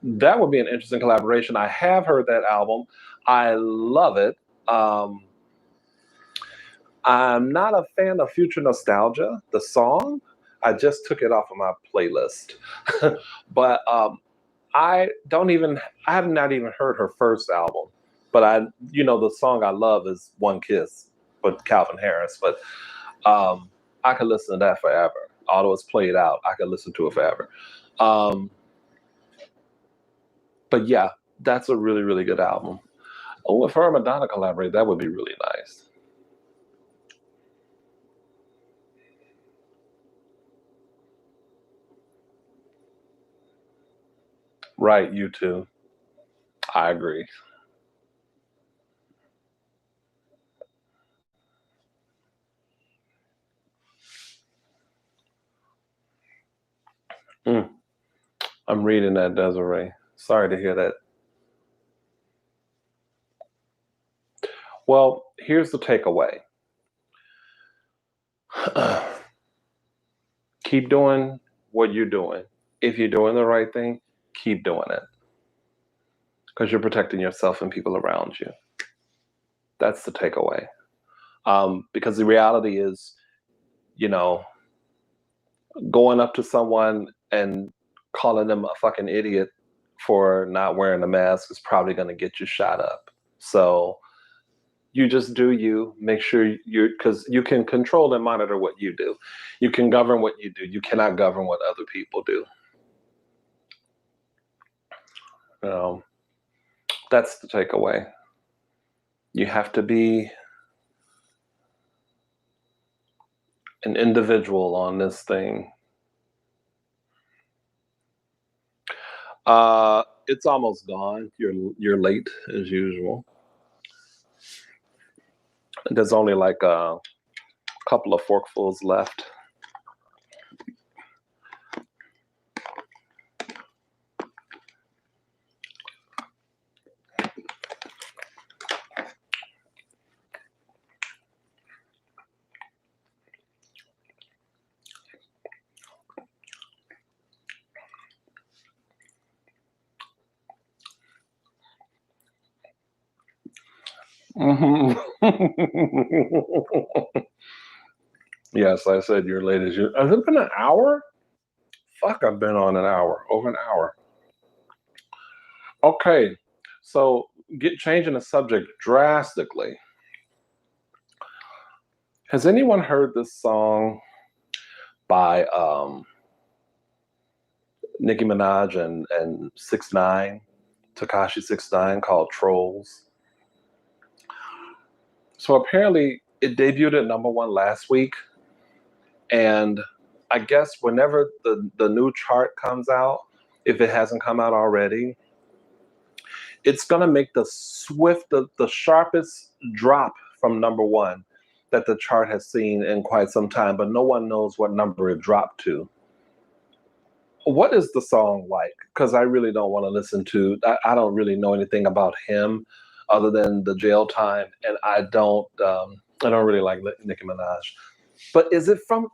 that would be an interesting collaboration. I have heard that album. I love it. Um, I'm not a fan of Future Nostalgia, the song. I just took it off of my playlist. But I have not even heard her first album. But the song I love is One Kiss with Calvin Harris. But I could listen to that forever. Although it's played out, I could listen to it forever. Um, but yeah, that's a really, really good album. Oh, if her and Madonna collaborate, that would be really nice. Right, you too. I agree. Mm, I'm reading that, Desiree. Sorry to hear that. Well, here's the takeaway. Keep doing what you're doing. If you're doing the right thing, keep doing it because you're protecting yourself and people around you. That's the takeaway. Because the reality is, you know, going up to someone and calling them a fucking idiot for not wearing a mask is probably going to get you shot up. So you just do you. Make sure because you can control and monitor what you do. You can govern what you do. You cannot govern what other people do. Um, that's the takeaway. You have to be an individual on this thing. It's almost gone. You're late as usual. There's only like a couple of forkfuls left. Mhm. Yes, I said you're late as you. Has it been an hour? Fuck, I've been on an hour, over an hour. Okay, so get changing the subject drastically. Has anyone heard this song by Nicki Minaj and 6ix9ine, Takashi 6ix9ine, called Trolls? So apparently it debuted at number one last week, and I guess whenever the new chart comes out, if it hasn't come out already, it's gonna make the sharpest drop from number one that the chart has seen in quite some time, but no one knows what number it dropped to. What is the song like? Because I really don't want to listen to. I don't really know anything about him other than the jail time, and I don't really like Nicki Minaj. But is it from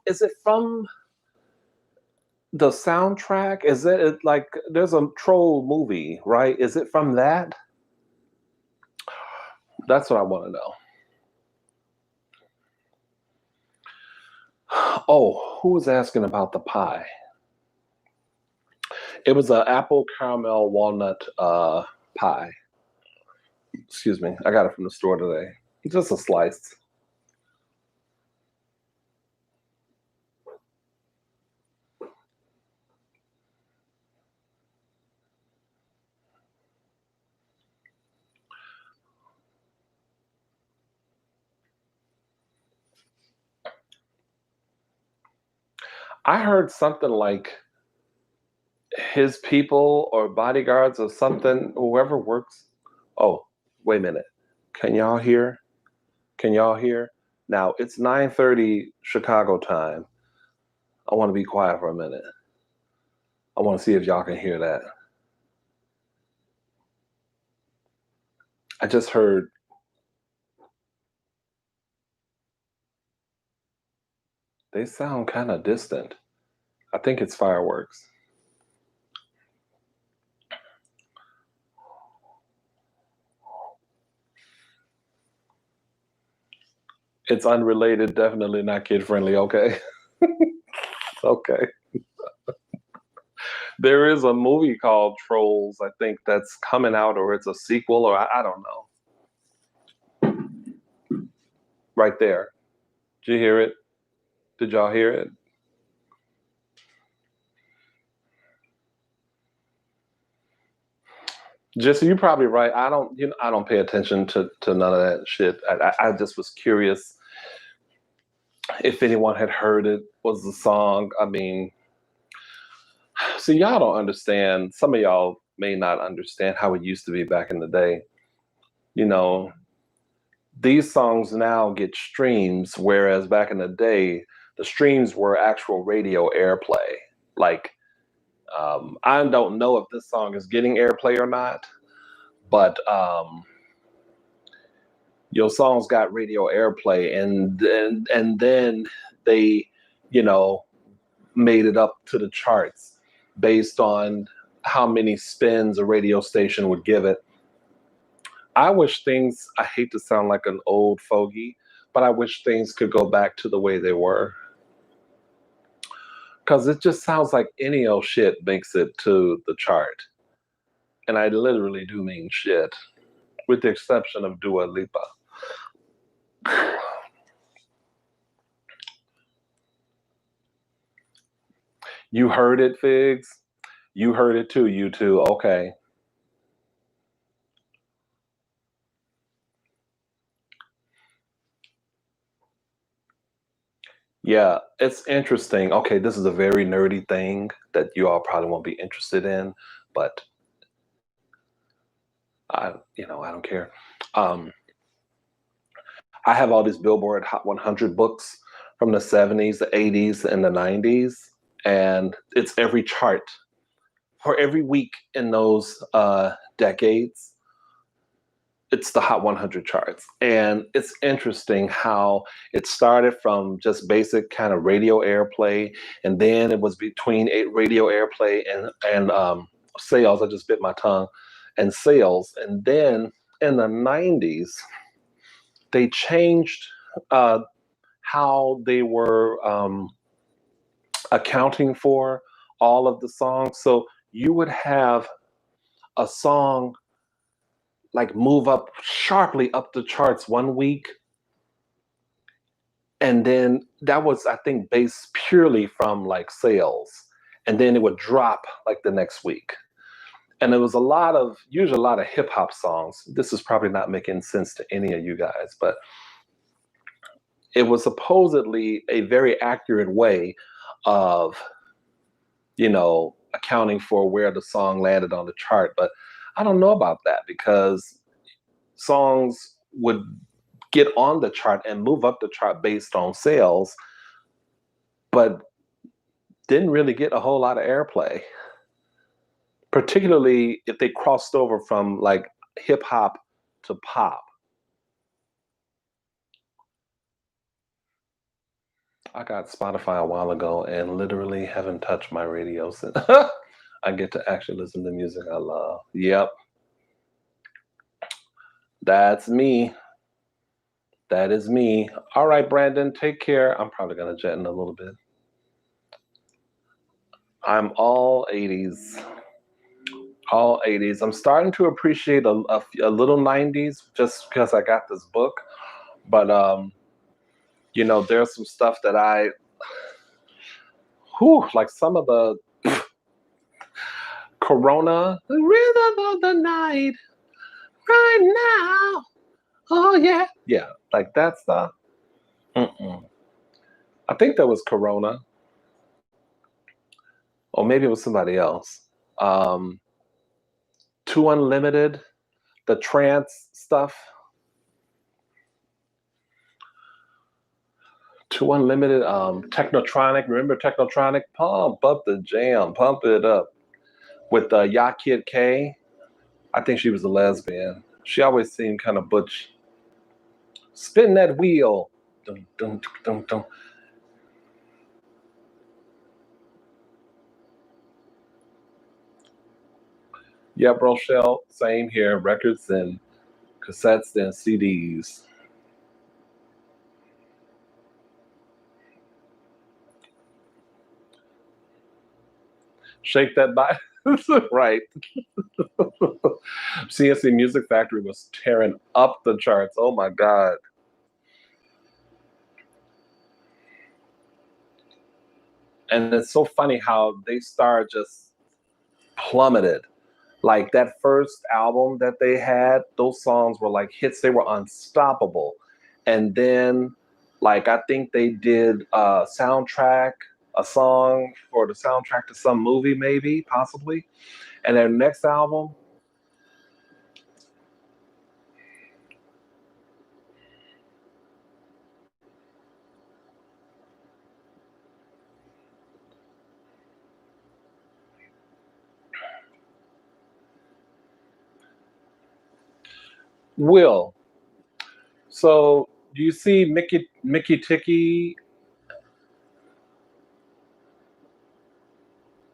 the soundtrack? Is like there's a troll movie, right? Is it from that? That's what I want to know. Oh, who was asking about the pie? It was an apple caramel walnut pie. Excuse me. I got it from the store today. Just a slice. I heard something like his people or bodyguards or something, whoever works. Oh, wait a minute. Can y'all hear? Can y'all hear? Now it's 9:30 Chicago time. I want to be quiet for a minute. I want to see if y'all can hear that. I just heard they sound kind of distant. I think it's fireworks. It's unrelated, definitely not kid friendly. Okay. Okay. There is a movie called Trolls, I think that's coming out, or it's a sequel, or I don't know. Right there. Did you hear it? Did y'all hear it? Jesse, you're probably right. I don't pay attention to none of that shit. I just was curious if anyone had heard it. Was the song? I mean, see, y'all don't understand. Some of y'all may not understand how it used to be back in the day. You know, these songs now get streams, whereas back in the day, the streams were actual radio airplay. Like, I don't know if this song is getting airplay or not, but your songs got radio airplay, and then they, you know, made it up to the charts based on how many spins a radio station would give it. I wish things, I hate to sound like an old fogey, but I wish things could go back to the way they were. Because it just sounds like any old shit makes it to the chart. And I literally do mean shit. with the exception of Dua Lipa. You heard it, Figs? You heard it too, you too. Okay. Yeah, it's interesting. Okay, this is a very nerdy thing that you all probably won't be interested in, but I don't care. Um, I have all these Billboard Hot 100 books from the 70s, the 80s, and the 90s, and it's every chart for every week in those decades. It's the Hot 100 charts. And it's interesting how it started from just basic kind of radio airplay, and then it was between radio airplay and sales. I just bit my tongue, and sales. And then in the 90s, they changed uh, how they were accounting for all of the songs. So you would have a song like move up sharply up the charts one week, and then that was, I think, based purely from like sales, and then it would drop like the next week. And it was usually a lot of hip hop songs. This is probably not making sense to any of you guys, but it was supposedly a very accurate way of, accounting for where the song landed on the chart. But I don't know about that, because songs would get on the chart and move up the chart based on sales, but didn't really get a whole lot of airplay, particularly if they crossed over from like hip hop to pop. I got Spotify a while ago and literally haven't touched my radio since. I get to actually listen to music I love. Yep, that's me. That is me. All right, Brandon, take care. I'm probably going to jet in a little bit. I'm all 80s. All 80s. I'm starting to appreciate a little 90s just because I got this book. But, there's some stuff that like some of the Corona, the rhythm of the night, right now. Oh, yeah. Yeah, like that stuff. Mm-mm. I think that was Corona, or maybe it was somebody else. Um, Too Unlimited, the trance stuff. Too Unlimited, Technotronic. Remember Technotronic? Pump up the jam, pump it up. With Ya Kid K. I think she was a lesbian. She always seemed kind of butch. Spin that wheel. Dun, dun, dun, dun. Yep, Rochelle, same here. Records and cassettes and CDs. Shake that body. Right. CNC Music Factory was tearing up the charts. Oh my God. And it's so funny how they start just plummeted. Like that first album that they had, those songs were like hits. They were unstoppable. And then, like, I think they did a soundtrack, a song for the soundtrack to some movie, maybe, possibly. And their next album, Will. So, do you see Mickey Ticky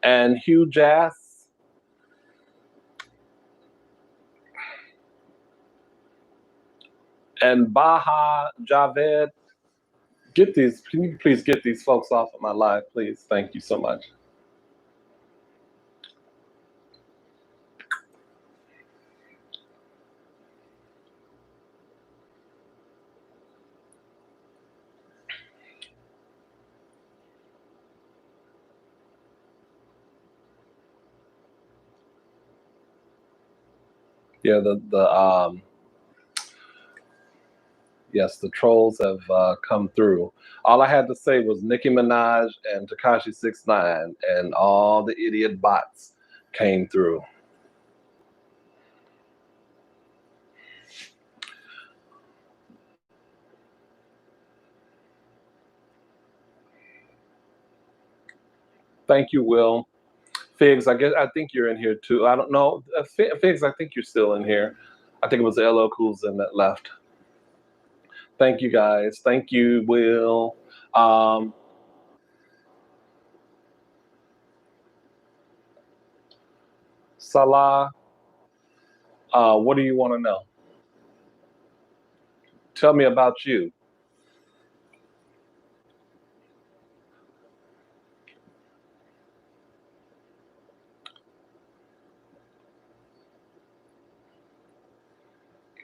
and Hugh Jass and Baha Javed? Get these. Can you please get these folks off of my live, please? Thank you so much. Yeah, yes, the trolls have come through. All I had to say was Nicki Minaj and Takashi 69, and all the idiot bots came through. Thank you, Will. Figs, I think you're in here too. I don't know. Figs, I think you're still in here. I think it was LL Cool J that left. Thank you guys. Thank you, Will. Um, Salah, what do you want to know? Tell me about you.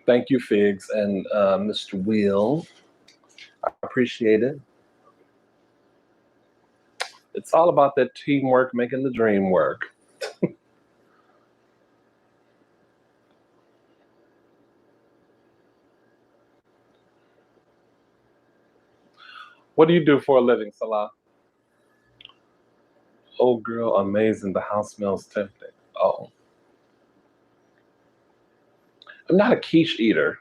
Thank you, Figs and Mr. Will. I appreciate it. It's all about that teamwork making the dream work. What do you do for a living, Salah? Oh, girl, amazing. The house smells tempting. Oh, I'm not a quiche eater.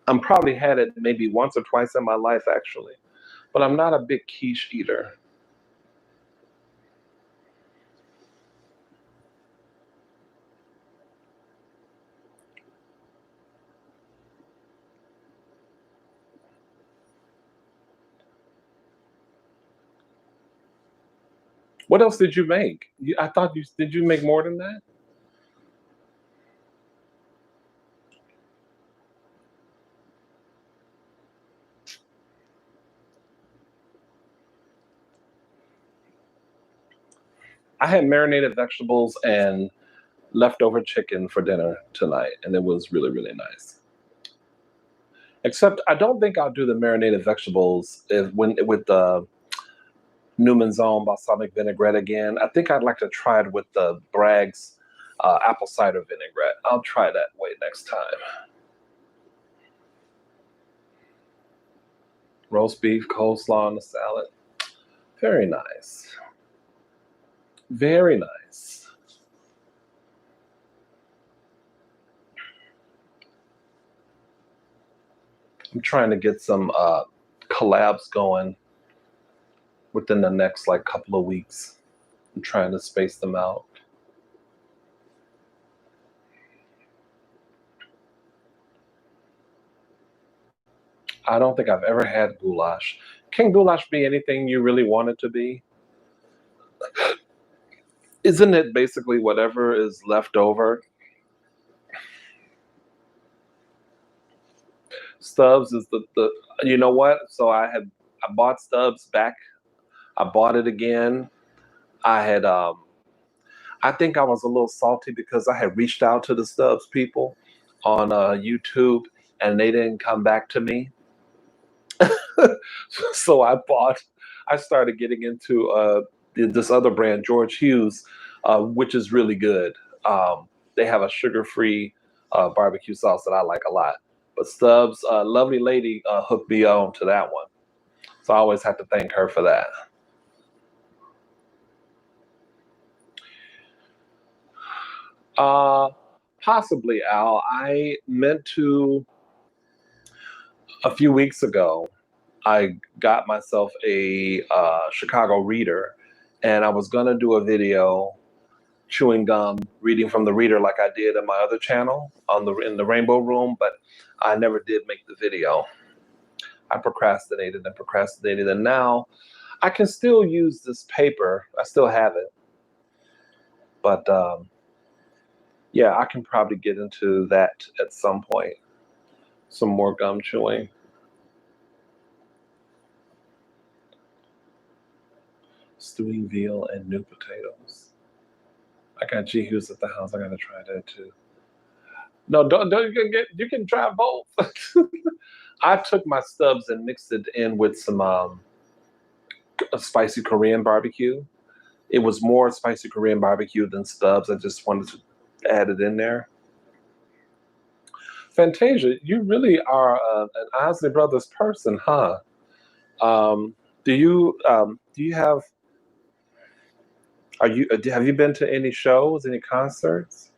I'm probably had it maybe once or twice in my life, actually, but I'm not a big quiche eater. What else did you make? I thought you did. You make more than that? I had marinated vegetables and leftover chicken for dinner tonight, and it was really, really nice. Except I don't think I'll do the marinated vegetables if, when with the Newman's Own balsamic vinaigrette again. I think I'd like to try it with the Bragg's apple cider vinaigrette. I'll try that way next time. Roast beef, coleslaw, and a salad. Very nice. Very nice. I'm trying to get some collabs going within the next like couple of weeks. I'm trying to space them out. I don't think I've ever had goulash. Can goulash be anything you really want it to be? Isn't it basically whatever is left over? Stubbs is the you know what? So I bought Stubbs back. I bought it again. I had I think I was a little salty because I had reached out to the Stubbs people on YouTube and they didn't come back to me. So I started getting into this other brand, George Hughes, which is really good. They have a sugar-free barbecue sauce that I like a lot. But Stubbs, lovely lady, hooked me on to that one. So I always have to thank her for that. Uh, Possibly, Al. I meant to a few weeks ago. I got myself a Chicago Reader, and I was gonna do a video chewing gum, reading from the reader like I did in my other channel on the in the Rainbow Room, but I never did make the video. I procrastinated and procrastinated, and now I can still use this paper. I still have it, but yeah, I can probably get into that at some point. Some more gum chewing. Stewing veal and new potatoes. I got G Hughes at the house. I gotta try that too. No, don't you can try both. I took my Stubbs and mixed it in with some spicy Korean barbecue. It was more spicy Korean barbecue than Stubbs. I just wanted to added in there. Fantasia, you really are an Isley Brothers person, huh? Um, do you have you been to any shows, any concerts?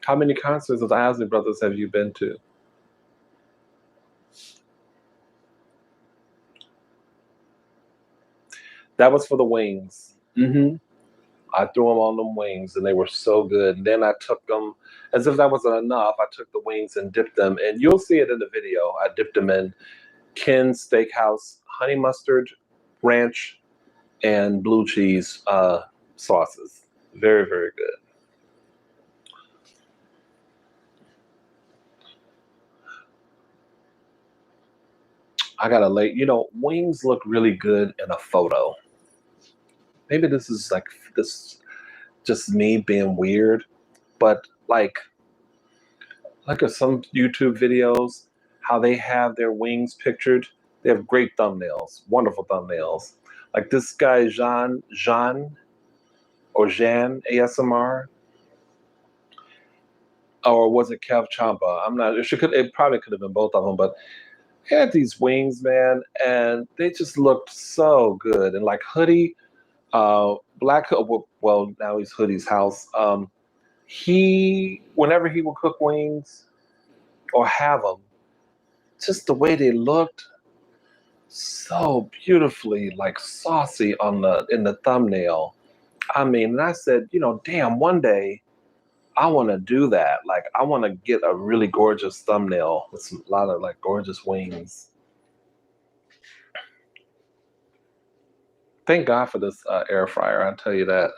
How many concerts of the Isley Brothers have you been to? That was for the wings. I threw them on them wings, and they were so good. And then I took them, as if that wasn't enough. I took the wings and dipped them, and you'll see it in the video. I dipped them in Ken's Steakhouse honey mustard, ranch, and blue cheese sauces. Very, very good. I gotta lay. Wings look really good in a photo. Maybe this is like this, just me being weird, but like look at some YouTube videos, how they have their wings pictured. They have great thumbnails, wonderful thumbnails. Like this guy Jean ASMR, or was it Kev Champa? I'm not. It probably could have been both of them, but he had these wings, man, and they just looked so good. And like Hoodie, Black. Well, now he's Hoodie's house. He whenever he would cook wings or have them, just the way they looked, so beautifully like saucy on the in the thumbnail. I mean, and I said, damn, one day I want to do that. Like, I want to get a really gorgeous thumbnail with a lot of like gorgeous wings. Thank God for this air fryer. I'll tell you that.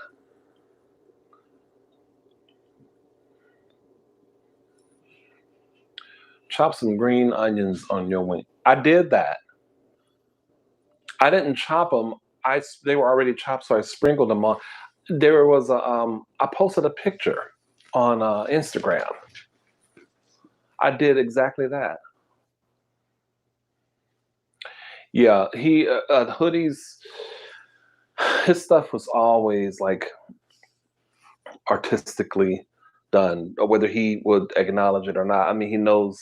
Chop some green onions on your wing. I did that. I didn't chop them. They were already chopped, so I sprinkled them on. There was I posted a picture on Instagram. I did exactly that. Yeah, he Hoodies. His stuff was always like artistically done, or whether he would acknowledge it or not. I mean, he knows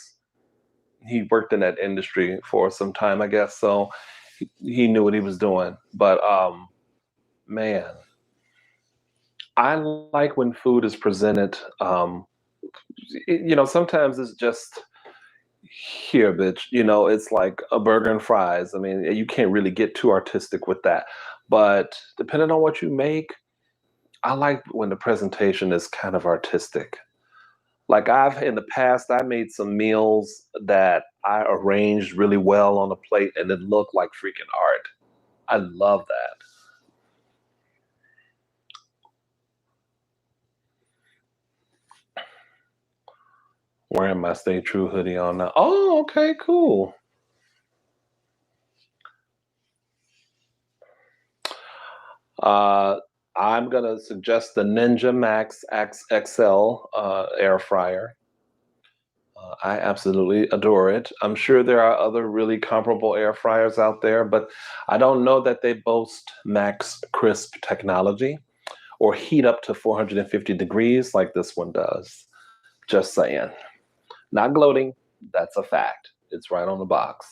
he worked in that industry for some time, I guess, so he knew what he was doing. But man, I like when food is presented. Sometimes it's just here, bitch. It's like a burger and fries. I mean, you can't really get too artistic with that. But depending on what you make, I like when the presentation is kind of artistic. Like I've in the past, I made some meals that I arranged really well on a plate and it looked like freaking art. I love that. Wearing my Stay True hoodie on now. Oh, okay, cool. Uh, I'm gonna suggest the Ninja Max X XL air fryer. I absolutely adore it. I'm sure there are other really comparable air fryers out there, but I don't know that they boast max crisp technology or heat up to 450 degrees like this one does. Just saying. Not gloating, that's a fact. It's right on the box.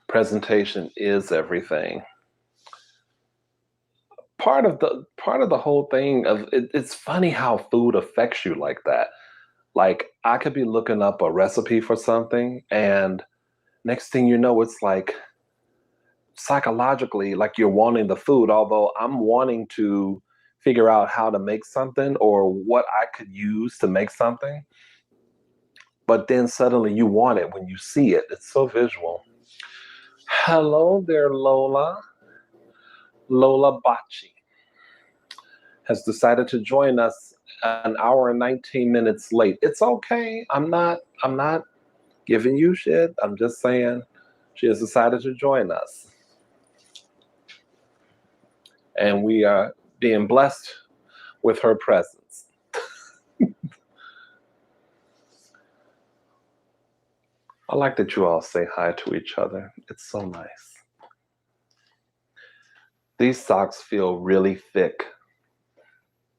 Presentation is everything. Part of the whole thing of it's funny how food affects you like that. Like I could be looking up a recipe for something and next thing you know it's like psychologically like you're wanting the food, although I'm wanting to figure out how to make something or what I could use to make something. But then suddenly you want it when you see it. It's so visual. Hello there, Lola. Lola Bachi has decided to join us an hour and 19 minutes late. It's okay. I'm not giving you shit. I'm just saying she has decided to join us. And we are being blessed with her presence. I like that you all say hi to each other. It's so nice. These socks feel really thick.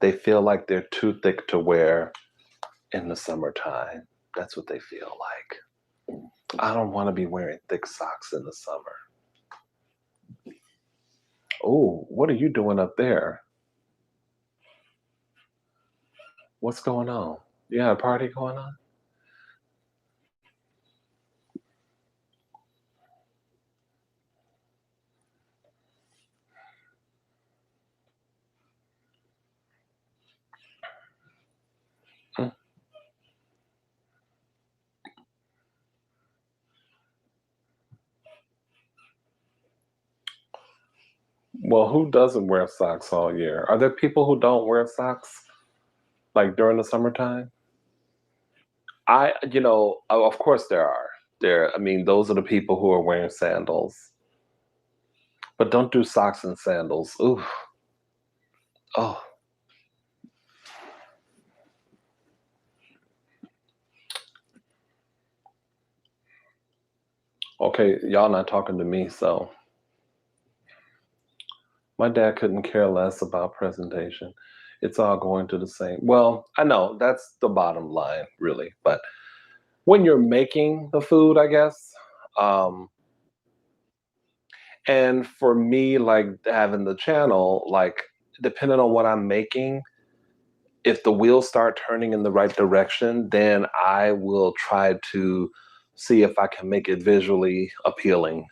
They feel like they're too thick to wear in the summertime. That's what they feel like. I don't want to be wearing thick socks in the summer. Oh, what are you doing up there? What's going on? You got a party going on? Mm. Well, who doesn't wear socks all year? Are there people who don't wear socks like during the summertime? Of course there are. I mean, those are the people who are wearing sandals. But don't do socks and sandals. Ooh. Oh, okay. Y'all not talking to me, so my dad couldn't care less about presentation. It's all going to the same. Well, I know that's the bottom line, really. But when you're making the food, I guess, um, and for me, like having the channel, like depending on what I'm making, if the wheels start turning in the right direction, then I will try to see if I can make it visually appealing.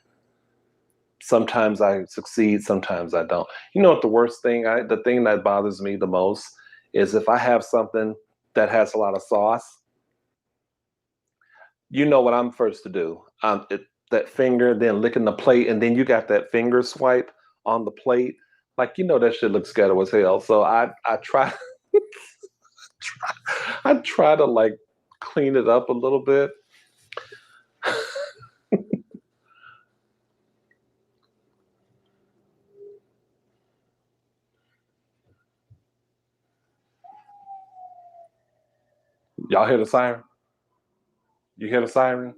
Sometimes I succeed, sometimes I don't. You know what the thing that bothers me the most is if I have something that has a lot of sauce, you know what I'm first to do. That finger, then licking the plate, and then you got that finger swipe on the plate. Like you know that shit looks ghetto as hell. So I try I try to like clean it up a little bit. Y'all hear the siren? You hear the siren?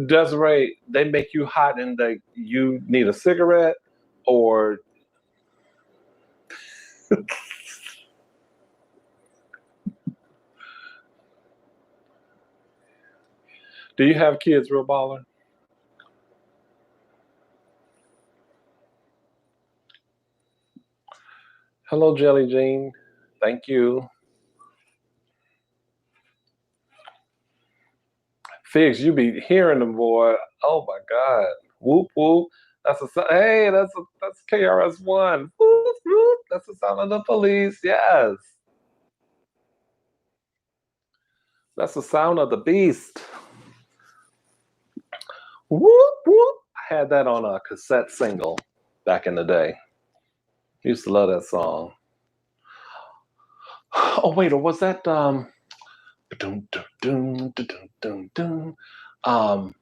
Desiree, they make you hot and you need a cigarette, or do you have kids, real baller? Hello, Jelly Jean. Thank you. Figs, you be hearing them, boy. Oh my God. Whoop whoop. That's KRS-One. Whoop whoop. That's the sound of the police. Yes. That's the sound of the beast. Whoop whoop. I had that on a cassette single back in the day. Used to love that song. Oh wait, or was that dum, dum, dum, dum, dum, dum, um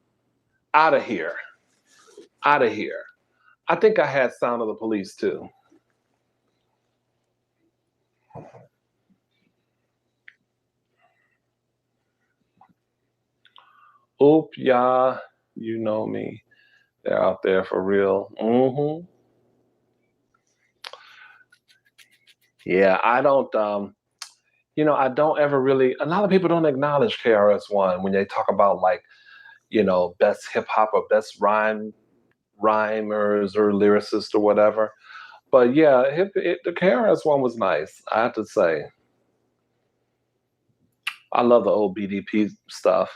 out of here. Out of here. I think I had Sound of the Police too. Oop, yeah, you know me. They're out there for real. Yeah, I don't. I don't ever really. A lot of people don't acknowledge KRS-One when they talk about like, best hip hop or best rhymers or lyricists or whatever. But yeah, the KRS-One was nice. I have to say, I love the old BDP stuff.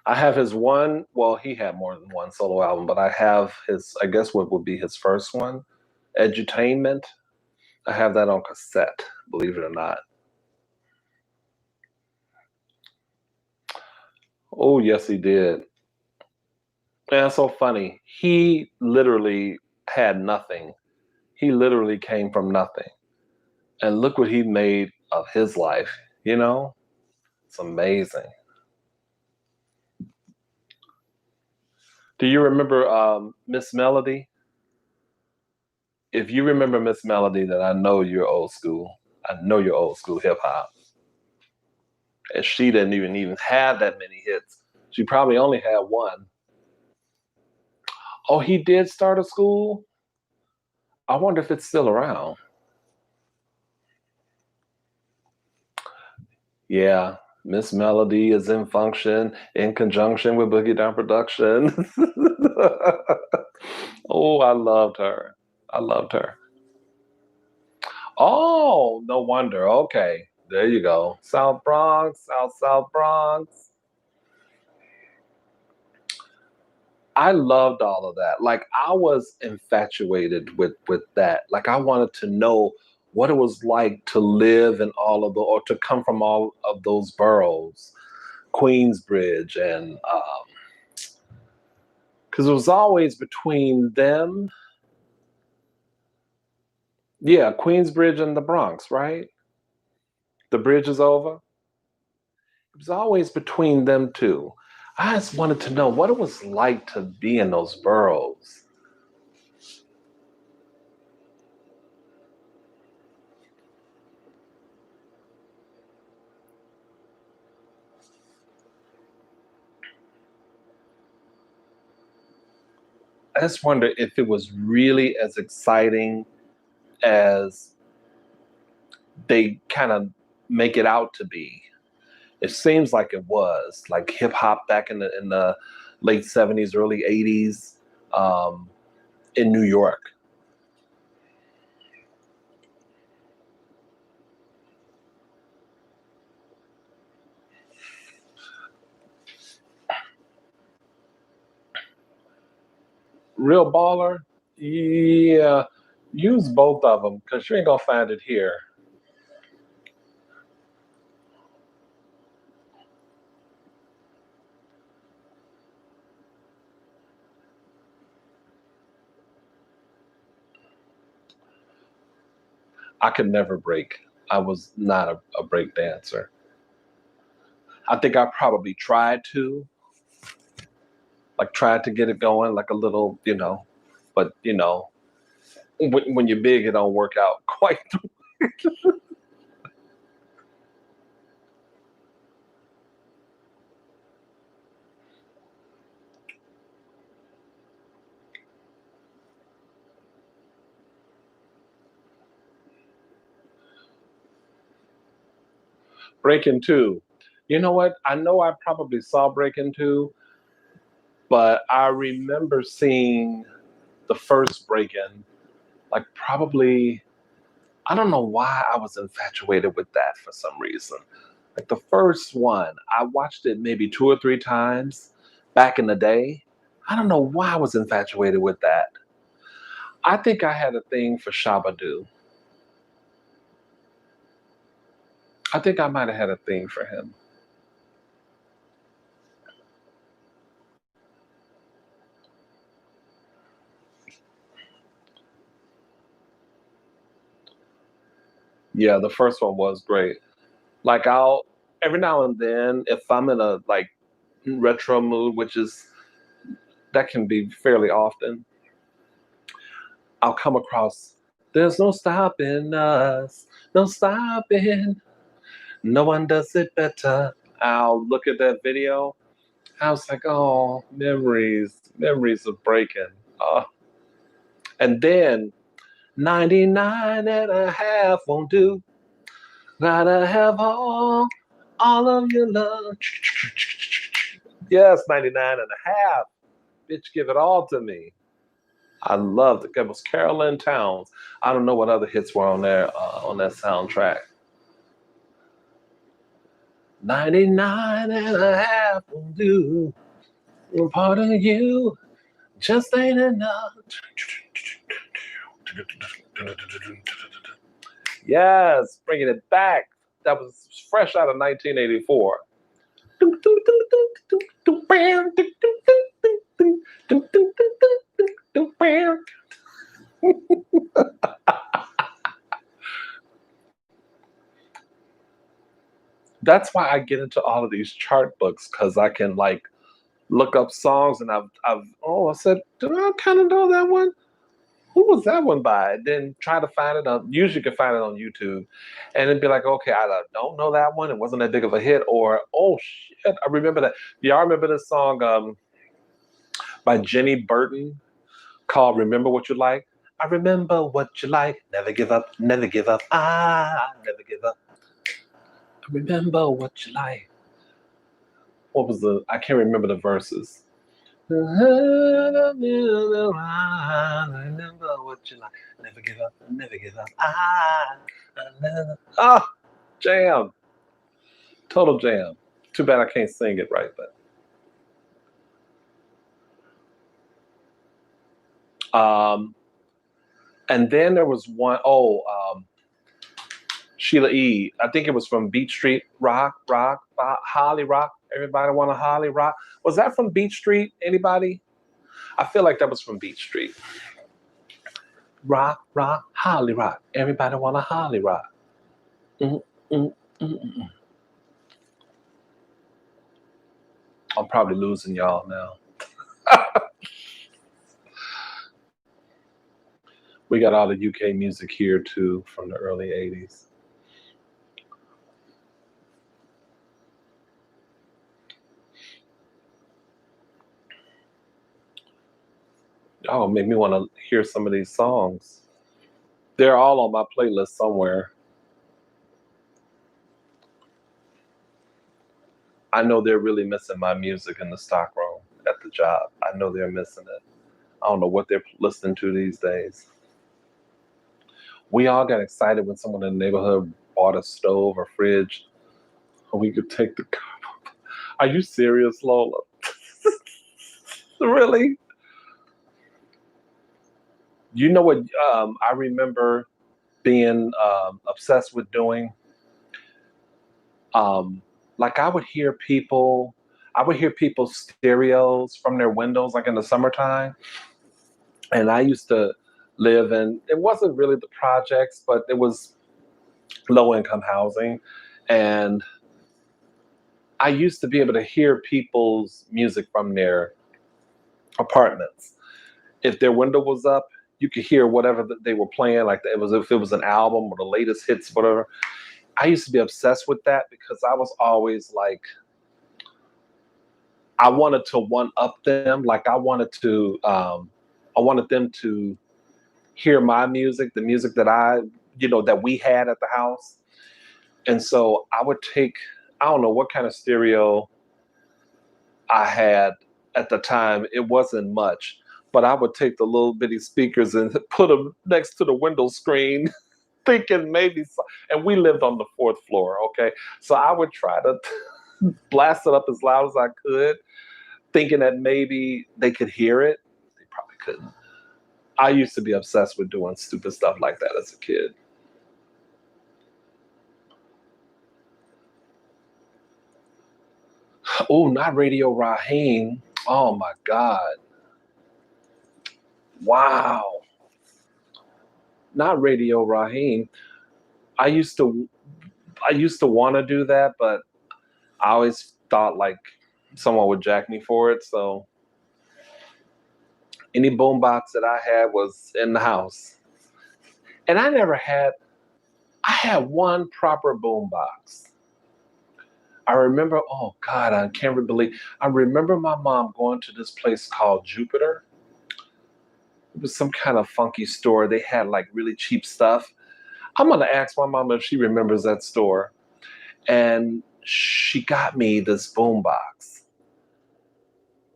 I have his one. Well, he had more than one solo album, but I have his. I guess what would be his first one, Edutainment. I have that on cassette. Believe it or not. Oh yes, he did. And it's so funny. He literally had nothing. He literally came from nothing, and look what he made of his life. You know, it's amazing. Do you remember Miss Melody? If you remember Miss Melody, then I know you're old school. I know you're old school hip hop. And she didn't even have that many hits. She probably only had one. Oh, he did start a school? I wonder if it's still around. Yeah, Miss Melody is in function in conjunction with Boogie Down Production. Oh, I loved her. I loved her. Oh, no wonder. Okay, there you go. South Bronx, South Bronx. I loved all of that. Like I was infatuated with that. Like I wanted to know what it was like to live in all of the or to come from all of those boroughs, Queensbridge, and because it was always between them. Yeah, Queensbridge and the Bronx, right? The bridge is over. It was always between them two. I just wanted to know what it was like to be in those boroughs. I just wonder if it was really as exciting as they kind of make it out to be. It seems like it was like hip hop back in the late '70s, early '80s um, in New York. Real baller, yeah. Use both of them because you ain't gonna find it here. I could never break. I was not a break dancer. I think I probably tried to, like, tried to get it going, like a little, but when you're big, it don't work out quite. Breaking Two. You know what? I know I probably saw Breaking Two, but I remember seeing the first Breaking, like probably. I don't know why I was infatuated with that for some reason. Like the first one, I watched it maybe two or three times back in the day. I don't know why I was infatuated with that. I think I had a thing for Shabba. I think I might have had a thing for him. Yeah, the first one was great. Like I'll every now and then, if I'm in a like retro mood, which is that can be fairly often, I'll come across there's no stopping us, no stopping. No one does it better. I'll look at that video. I was like, oh, memories, memories of breaking. And then 99 and a half won't do. Gotta have all of your love. Yes, 99 and a half. Bitch, give it all to me. I loved it. It was Carolyn Towns. I don't know what other hits were on there on that soundtrack. 99 and a half will do. Part of you just ain't enough. Yes, bringing it back. That was fresh out of 1984. That's why I get into all of these chart books because I can look up songs and I've I said, do I kind of know that one? who was that one by? Then try to find it on. Usually, you can find it on YouTube, and it'd be like, okay, I don't know that one. It wasn't that big of a hit, or oh shit, I remember that. Y'all remember this song by Jenny Burton called "Remember What You Like"? I remember what you like. Never give up. Never give up. I never give up. I remember what you like. What was the? I can't remember the verses. I remember what you like. Never give up. Never give up. I never. Ah, jam. Total jam. Too bad I can't sing it right, but and then there was one Sheila E. I think it was from Beach Street Holly Rock. Everybody want a Holly Rock? Was that from Beach Street? Anybody? I feel like that was from Beach Street. Rock, rock, Holly Rock. Everybody want a Holly Rock. Mm, mm, mm, mm. I'm probably losing y'all now. We got all the UK music here too from the early 80s. Oh, made me want to hear some of these songs. They're all on my playlist somewhere. I know they're really missing my music in the stockroom at the job. I know they're missing it. I don't know what they're listening to these days. We all got excited when someone in the neighborhood bought a stove or fridge, and we could take the. Are you serious, Lola? Really? You know what? I remember being obsessed with doing. Um, like I would hear people's stereos from their windows, like in the summertime. And I used to live in. It wasn't really the projects, but it was low income housing, and I used to be able to hear people's music from their apartments. If their window was up, you could hear whatever that they were playing, like it was if it was an album or the latest hits, whatever. I used to be obsessed with that because I was always like, I wanted to one up them. Like I wanted them to hear my music, the music that that we had at the house. And so I would take, I don't know what kind of stereo I had at the time. It wasn't much, but I would take the little bitty speakers and put them next to the window screen, thinking maybe, and we lived on the fourth floor, okay? So I would try to blast it up as loud as I could, thinking that maybe they could hear it. They probably couldn't. I used to be obsessed with doing stupid stuff like that as a kid. Oh, not Radio Raheem. Oh my God. Wow. Not Radio Raheem. I used to I used to want to do that, but I always thought like someone would jack me for it. So any boombox that I had was in the house. And I had one proper boombox. I remember, oh God, I can't really believe. I remember my mom going to this place called Jupiter. It was some kind of funky store. They had like really cheap stuff. I'm gonna ask my mom if she remembers that store. And she got me this boombox.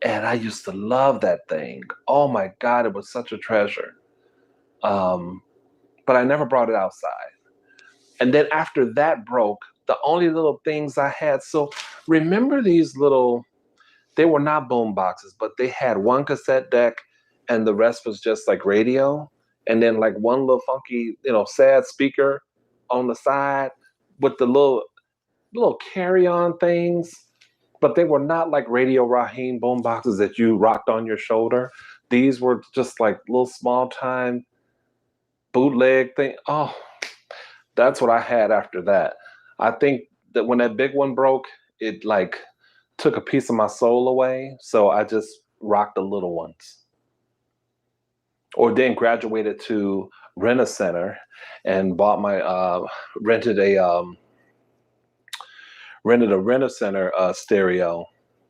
And I used to love that thing. Oh my God, it was such a treasure. Um, but I never brought it outside. And then after that broke, the only little things I had. So remember these little, they were not boom boxes, but they had one cassette deck and the rest was just like radio. And then like one little funky, sad speaker on the side with the little carry-on things, but they were not like Radio Raheem boom boxes that you rocked on your shoulder. These were just like little small time bootleg thing. Oh, that's what I had after that. I think that when that big one broke, it like took a piece of my soul away. So I just rocked the little ones. or then graduated to rent a center and bought my rented a rented a rent a center stereo.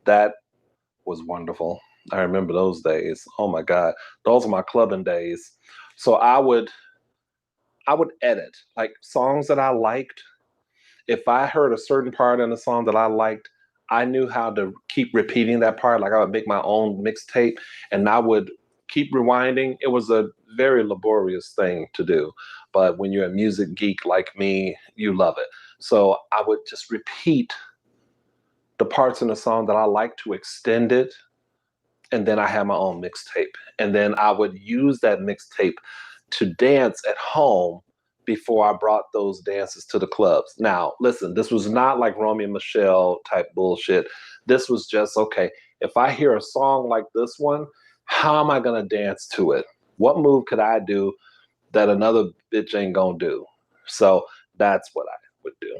That was wonderful. I remember those days. Oh my God, those are my clubbing days. So I would edit like songs that I liked. If I heard a certain part in a song that I liked, I knew how to keep repeating that part. Like I would make my own mixtape and I would keep rewinding. It was a very laborious thing to do. But when you're a music geek like me, you love it. So I would just repeat the parts in the song that I like to extend it. And then I had my own mixtape. And then I would use that mixtape to dance at home before I brought those dances to the clubs. Now, listen, this was not like Romeo and Michelle type bullshit. This was just okay. If I hear a song like this one, how am I gonna dance to it? What move could I do that another bitch ain't gonna do? So that's what I would do.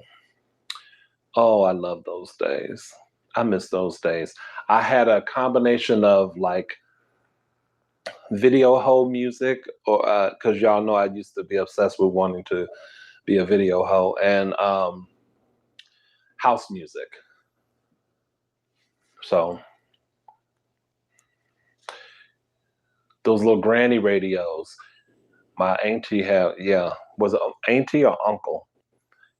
Oh, I love those days. I miss those days. I had a combination of like video hoe music, or because y'all know I used to be obsessed with wanting to be a video hoe, and house music. So those little granny radios. My auntie had, yeah, was it auntie or uncle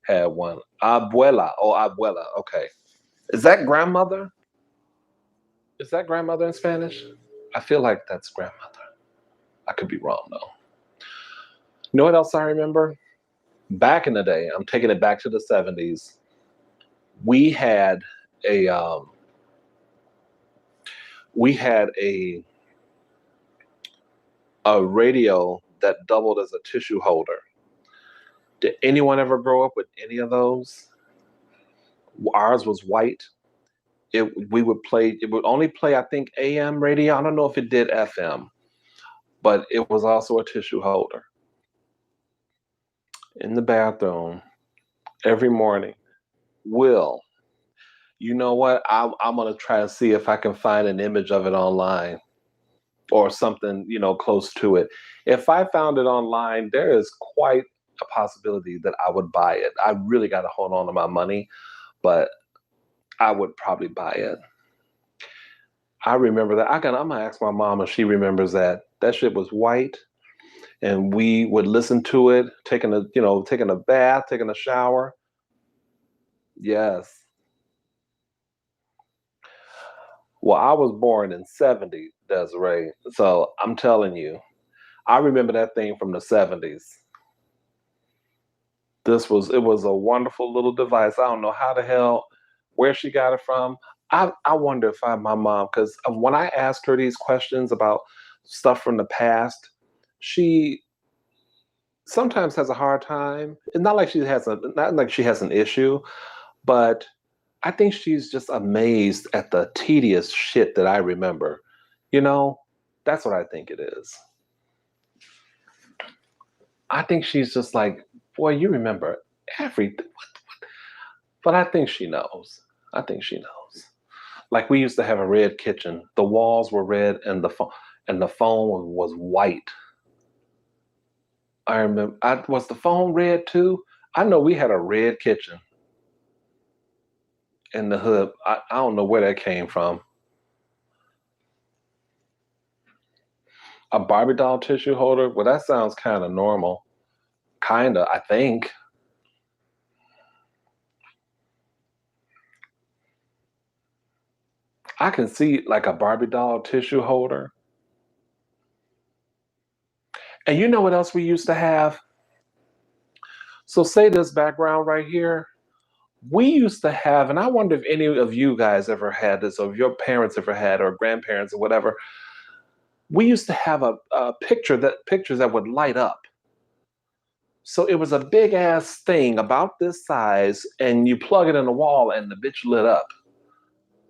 had one? Abuela, oh abuela. Okay, is that grandmother? Is that grandmother in Spanish? I feel like that's grandmother. I could be wrong though. You know what else I remember? Back in the day, I'm taking it back to the 70s. We had a we had a radio that doubled as a tissue holder. Did anyone ever grow up with any of those? Ours was white. It would only play, I think, AM radio. I don't know if it did FM, but it was also a tissue holder in the bathroom every morning. Will, you know what? I'm gonna try to see if I can find an image of it online or something, close to it. If I found it online, there is quite a possibility that I would buy it. I really got to hold on to my money, but I would probably buy it. I remember that. I'm gonna ask my mom if she remembers that. That shit was white, and we would listen to it, taking a bath, taking a shower. Yes. Well, I was born in '70, Desiree. So I'm telling you, I remember that thing from the '70s. It was a wonderful little device. I don't know how the hell where she got it from. I wonder if my mom, because when I asked her these questions about stuff from the past, she sometimes has a hard time. It's not like she has an issue, but I think she's just amazed at the tedious shit that I remember. You know, that's what I think it is. I think she's just like, boy, you remember everything. But I think she knows. I think she knows. Like we used to have a red kitchen. The walls were red, and the phone was white. I remember. Was the phone red too? I know we had a red kitchen in the hood. I don't know where that came from. A Barbie doll tissue holder. Well, that sounds kind of normal. Kinda, I think. I can see like a Barbie doll tissue holder. And you know what else we used to have? So say this background right here. We used to have, and I wonder if any of you guys ever had this, or if your parents ever had, or grandparents, or whatever. We used to have a pictures that would light up. So it was a big ass thing about this size, and you plug it in the wall, and the bitch lit up.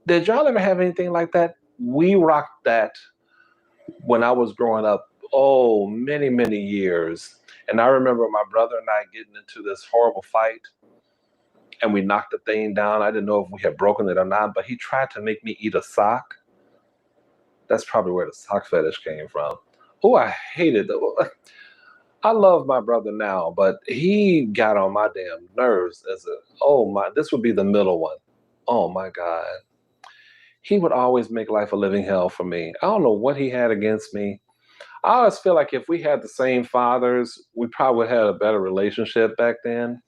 Did y'all ever have anything like that? We rocked that when I was growing up. Oh, many many years. And I remember my brother and I getting into this horrible fight, and we knocked the thing down. I didn't know if we had broken it or not, but he tried to make me eat a sock. That's probably where the sock fetish came from. Oh, I hated it. I love my brother now, but he got on my damn nerves as a, oh my, this would be the middle one. Oh my God. He would always make life a living hell for me. I don't know what he had against me. I always feel like if we had the same fathers, we probably would have had a better relationship back then.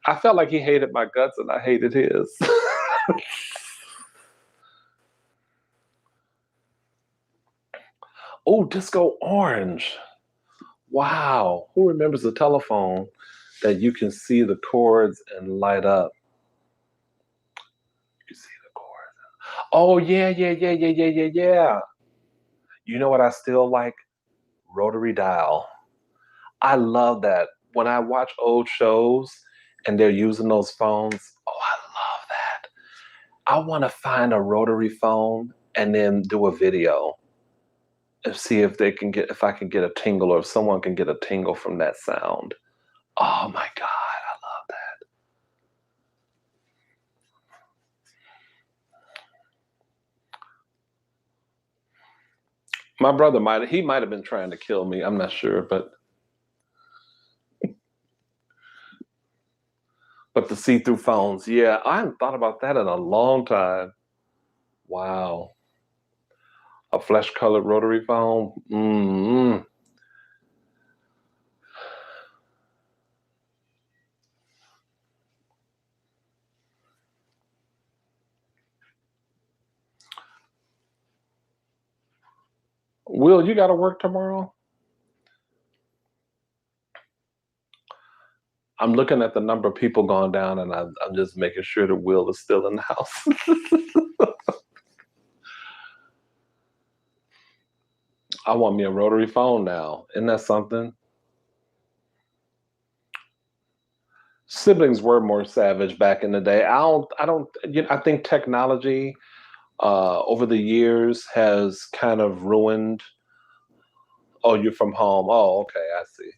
I felt like he hated my guts and I hated his. Oh, Disco Orange. Wow. Who remembers the telephone that you can see the chords and light up? You see the chords. Oh, yeah, yeah, yeah, yeah, yeah, yeah, yeah. You know what I still like? Rotary dial. I love that. When I watch old shows and they're using those phones, oh, I love that. I want to find a rotary phone and then do a video and see if they can get, if I can get a tingle or if someone can get a tingle from that sound. Oh my God, I love that. My brother he might have been trying to kill me. I'm not sure, but the see-through phones, yeah, I haven't thought about that in a long time. Wow, a flesh-colored rotary phone. Mm-hmm. Will, you got to work tomorrow? I'm looking at the number of people going down, and I'm just making sure that Will is still in the house. I want me a rotary phone now. Isn't that something? Siblings were more savage back in the day. I think technology over the years has kind of ruined. Oh, you're from home. Oh, okay, I see.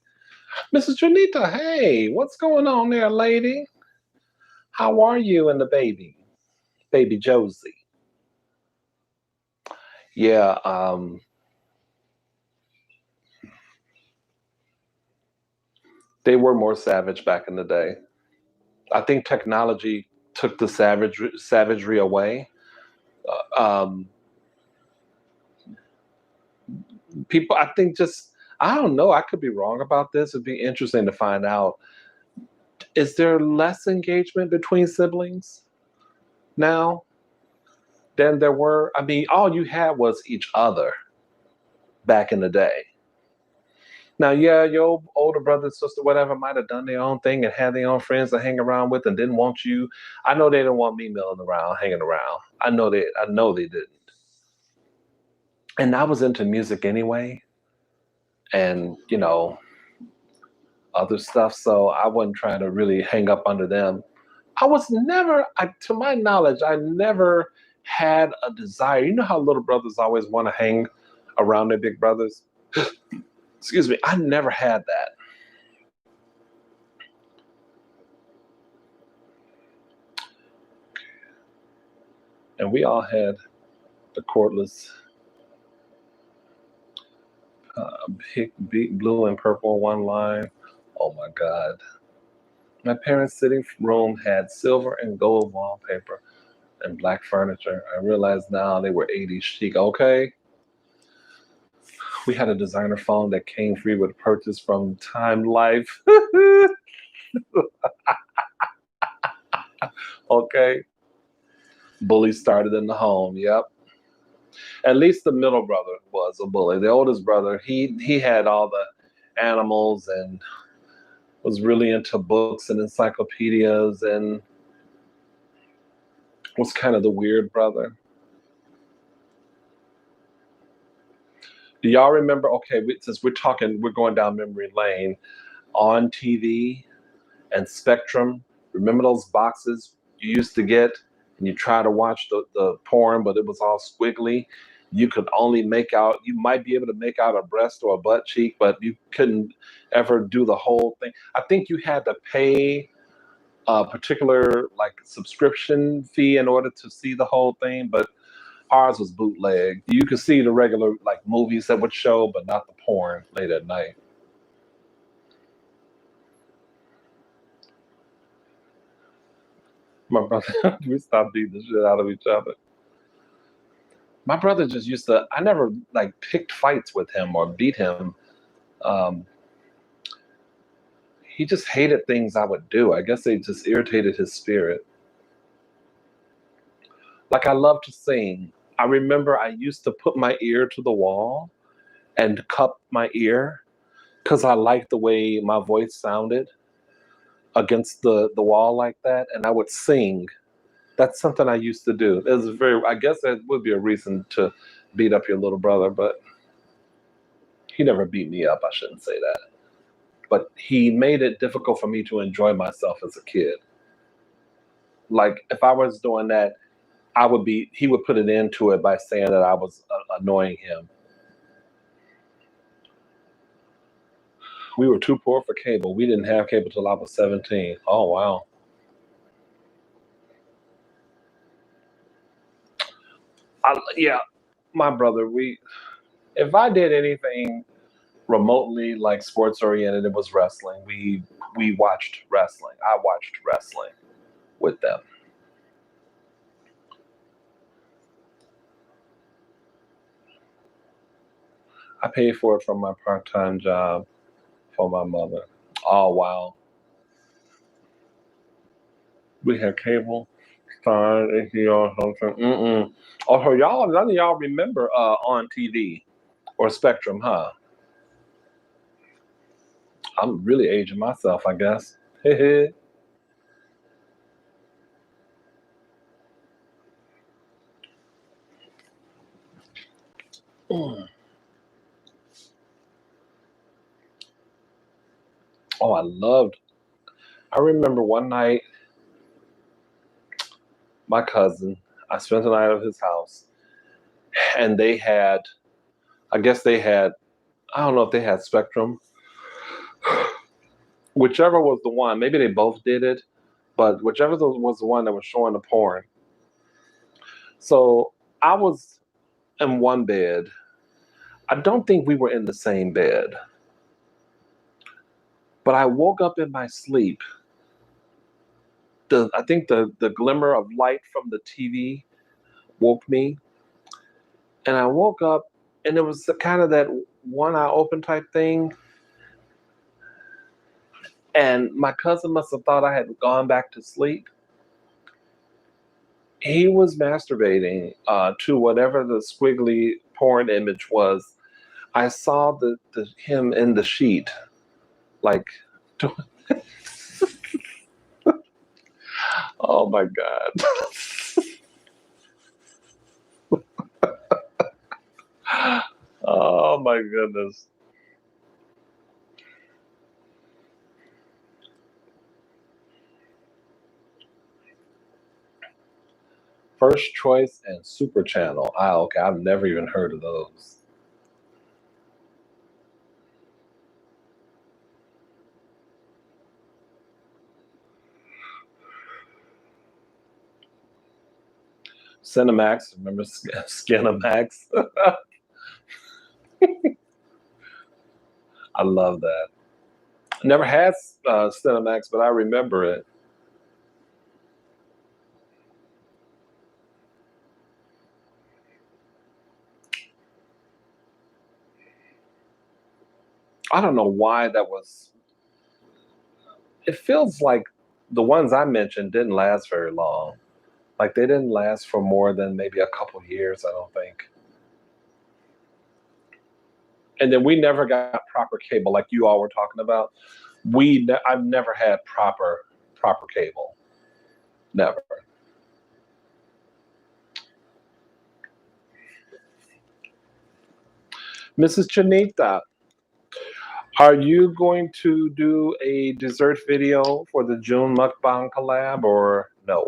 Mrs. Janita, hey, what's going on there, lady? How are you and the baby? Baby Josie. Yeah, they were more savage back in the day. I think technology took the savagery away. Um, People, I think, just I don't know. I could be wrong about this. It'd be interesting to find out. Is there less engagement between siblings now than there were? I mean, all you had was each other back in the day. Now, yeah, your older brother, sister, whatever, might have done their own thing and had their own friends to hang around with and didn't want you. I know they didn't want me milling around, hanging around. I know they didn't. And I was into music anyway, and other stuff. So I wasn't trying to really hang up under them. I was never, to my knowledge, I never had a desire. You know how little brothers always want to hang around their big brothers? Excuse me. I never had that. And we all had the cordless, big blue and purple one line. Oh my God. My parents' sitting room had silver and gold wallpaper and black furniture. I realize now they were 80s chic. Okay. We had a designer phone that came free with a purchase from Time Life. Okay. Bully started in the home. Yep. At least the middle brother was a bully. The oldest brother, he had all the animals and was really into books and encyclopedias and was kind of the weird brother. Do y'all remember? Okay, since we're going down memory lane on TV and Spectrum. Remember those boxes you used to get and you try to watch the porn, but it was all squiggly. You could only make out, you might be able to make out a breast or a butt cheek, but you couldn't ever do the whole thing. I think you had to pay a particular like subscription fee in order to see the whole thing. But Ours was bootleg. You could see the regular like movies that would show, but not the porn late at night. My brother, we stopped beating the shit out of each other. My brother just used to. I never like picked fights with him or beat him. Um, he just hated things I would do. I guess they just irritated his spirit. Like I love to sing. I remember I used to put my ear to the wall and cup my ear because I liked the way my voice sounded against the wall like that, and I would sing. That's something I used to do. It was very. I guess that would be a reason to beat up your little brother, but he never beat me up. I shouldn't say that. But he made it difficult for me to enjoy myself as a kid. Like if I was doing that, I would be. He would put an end to it by saying that I was annoying him. We were too poor for cable. We didn't have cable till I was 17. Oh wow. Yeah, my brother. We if I did anything remotely like sports oriented, it was wrestling. We watched wrestling. I watched wrestling with them. I paid for it from my part time job for my mother. Oh wow. We had cable, Star, HBO, something. Mm-mm. Oh, so y'all, none of y'all remember on TV or Spectrum, huh? I'm really aging myself, I guess. Mm. Oh, I loved. I remember one night, my cousin. I spent the night at his house, and they had. I guess they had. I don't know if they had Spectrum. Whichever was the one. Maybe they both did it, but whichever was the one that was showing the porn. So I was in one bed. I don't think we were in the same bed, but I woke up in my sleep. I think the glimmer of light from the TV woke me, and I woke up, and it was the kind of that one eye open type thing. And my cousin must have thought I had gone back to sleep. He was masturbating to whatever the squiggly porn image was. I saw the him in the sheet, like, oh my god. Oh my goodness. First Choice and Super Channel. Ah, okay. I've never even heard of those. Cinemax. Remember Skinemax? I love that. Never had Cinemax, but I remember it. I don't know why that was. It feels like the ones I mentioned didn't last very long. Like they didn't last for more than maybe a couple years, I don't think. And then we never got proper cable, like you all were talking about. I've never had proper cable. Never. Mrs. Chanita, are you going to do a dessert video for the June Mukbang collab or no?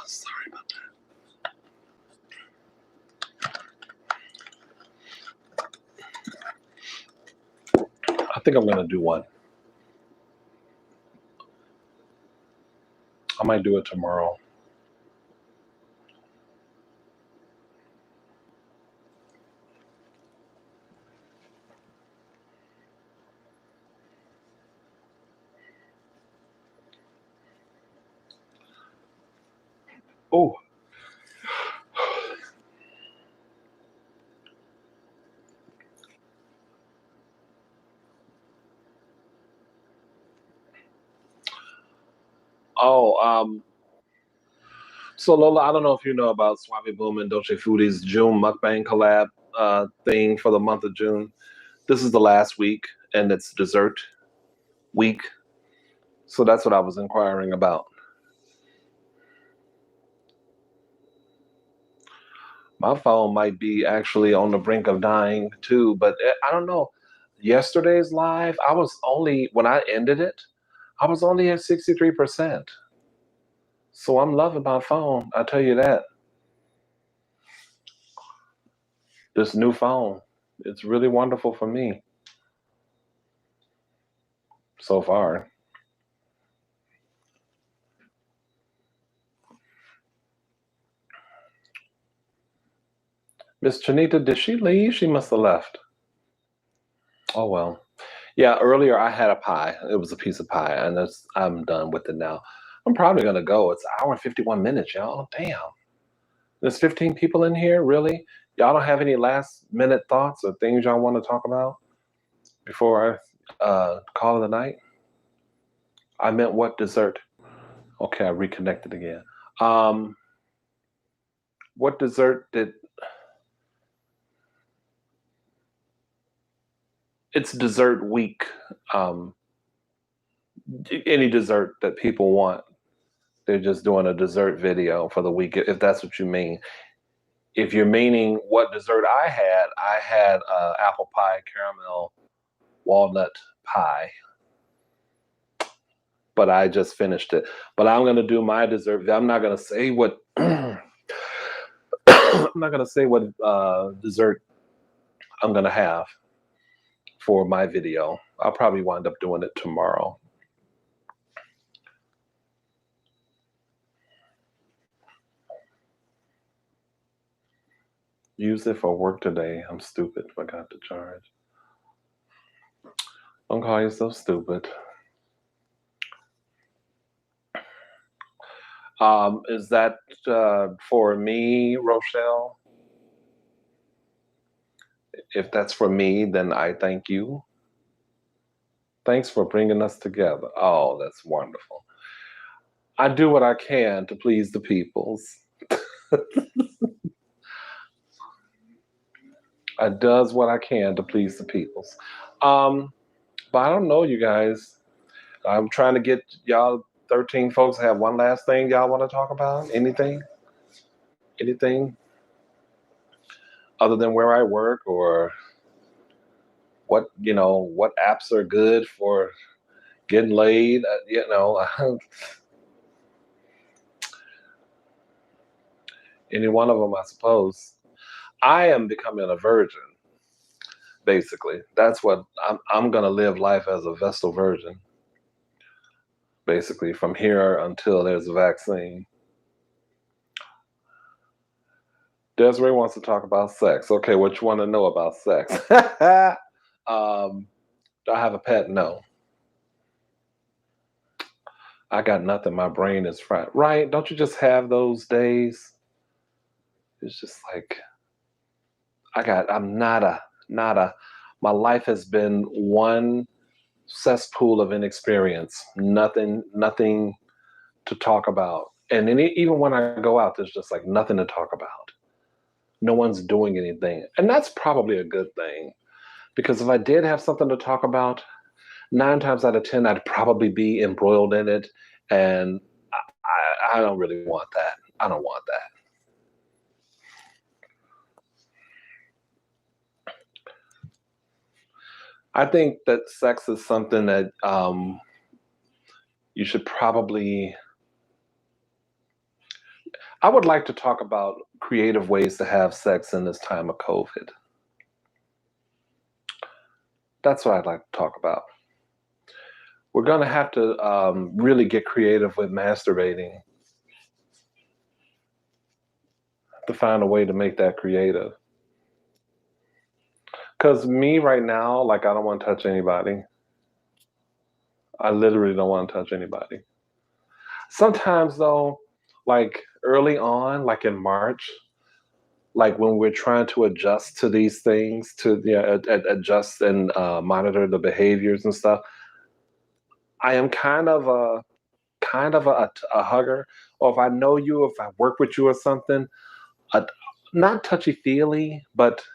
Sorry about that. I think I'm gonna do one. I'm might do it tomorrow. Oh, oh, so Lola, I don't know if you know about Suave Boom and Dolce Foodie's June Mukbang collab thing for the month of June. This is the last week, and it's dessert week. So that's what I was inquiring about. My phone might be actually on the brink of dying too, but I don't know. Yesterday's live, I was only, when I ended it, I was only at 63%. So I'm loving my phone. I tell you that. This new phone, it's really wonderful for me so far. Miss Janita, did she leave? She must have left. Oh well. Yeah, earlier I had a pie. It was a piece of pie, and I'm done with it now. I'm probably gonna go. It's an hour and 51 minutes, y'all. Damn. There's 15 people in here, really? Y'all don't have any last minute thoughts or things y'all want to talk about before I call it a night? I meant what dessert? Okay, I reconnected again. Um, what dessert did it's dessert week. Um, any dessert that people want. They're just doing a dessert video for the week, if that's what you mean. If you're meaning what dessert I had apple pie, caramel, walnut pie, but I just finished it. But I'm gonna do my dessert. I'm not gonna say what I'm not gonna say what dessert I'm gonna have for my video. I'll probably wind up doing it tomorrow. Use it for work today. I'm stupid. Forgot to charge. Don't call yourself stupid. Is that for me, Rochelle? If that's for me, then I thank you. Thanks for bringing us together. Oh, that's wonderful. I do what I can to please the peoples. I does what I can to please the peoples. Um, but I don't know, you guys. I'm trying to get y'all 13 folks have one last thing y'all want to talk about. Anything? Anything other than where I work or what apps are good for getting laid? Any one of them, I suppose. I am becoming a virgin, basically. That's what I'm gonna live life as a Vestal virgin, basically, from here until there's a vaccine. Desiree wants to talk about sex. Okay, what you want to know about sex? Do I have a pet? No. I got nothing. My brain is fried. Right? Don't you just have those days? It's just like I'm nada. My life has been one cesspool of inexperience. Nothing to talk about. And then even when I go out, there's just like nothing to talk about. No one's doing anything. And that's probably a good thing. Because if I did have something to talk about, 9 times out of 10, I'd probably be embroiled in it. And I don't really want that. I don't want that. I think that sex is something that you should probably. I would like to talk about creative ways to have sex in this time of COVID. That's what I'd like to talk about. We're gonna have to really get creative with masturbating to find a way to make that creative. Cause me right now, like I don't want to touch anybody. I literally don't want to touch anybody. Sometimes though, like early on, like in March, like when we're trying to adjust to these things, to adjust and monitor the behaviors and stuff, I am kind of a hugger. Or if I know you, if I work with you or something, uh, not touchy feely, but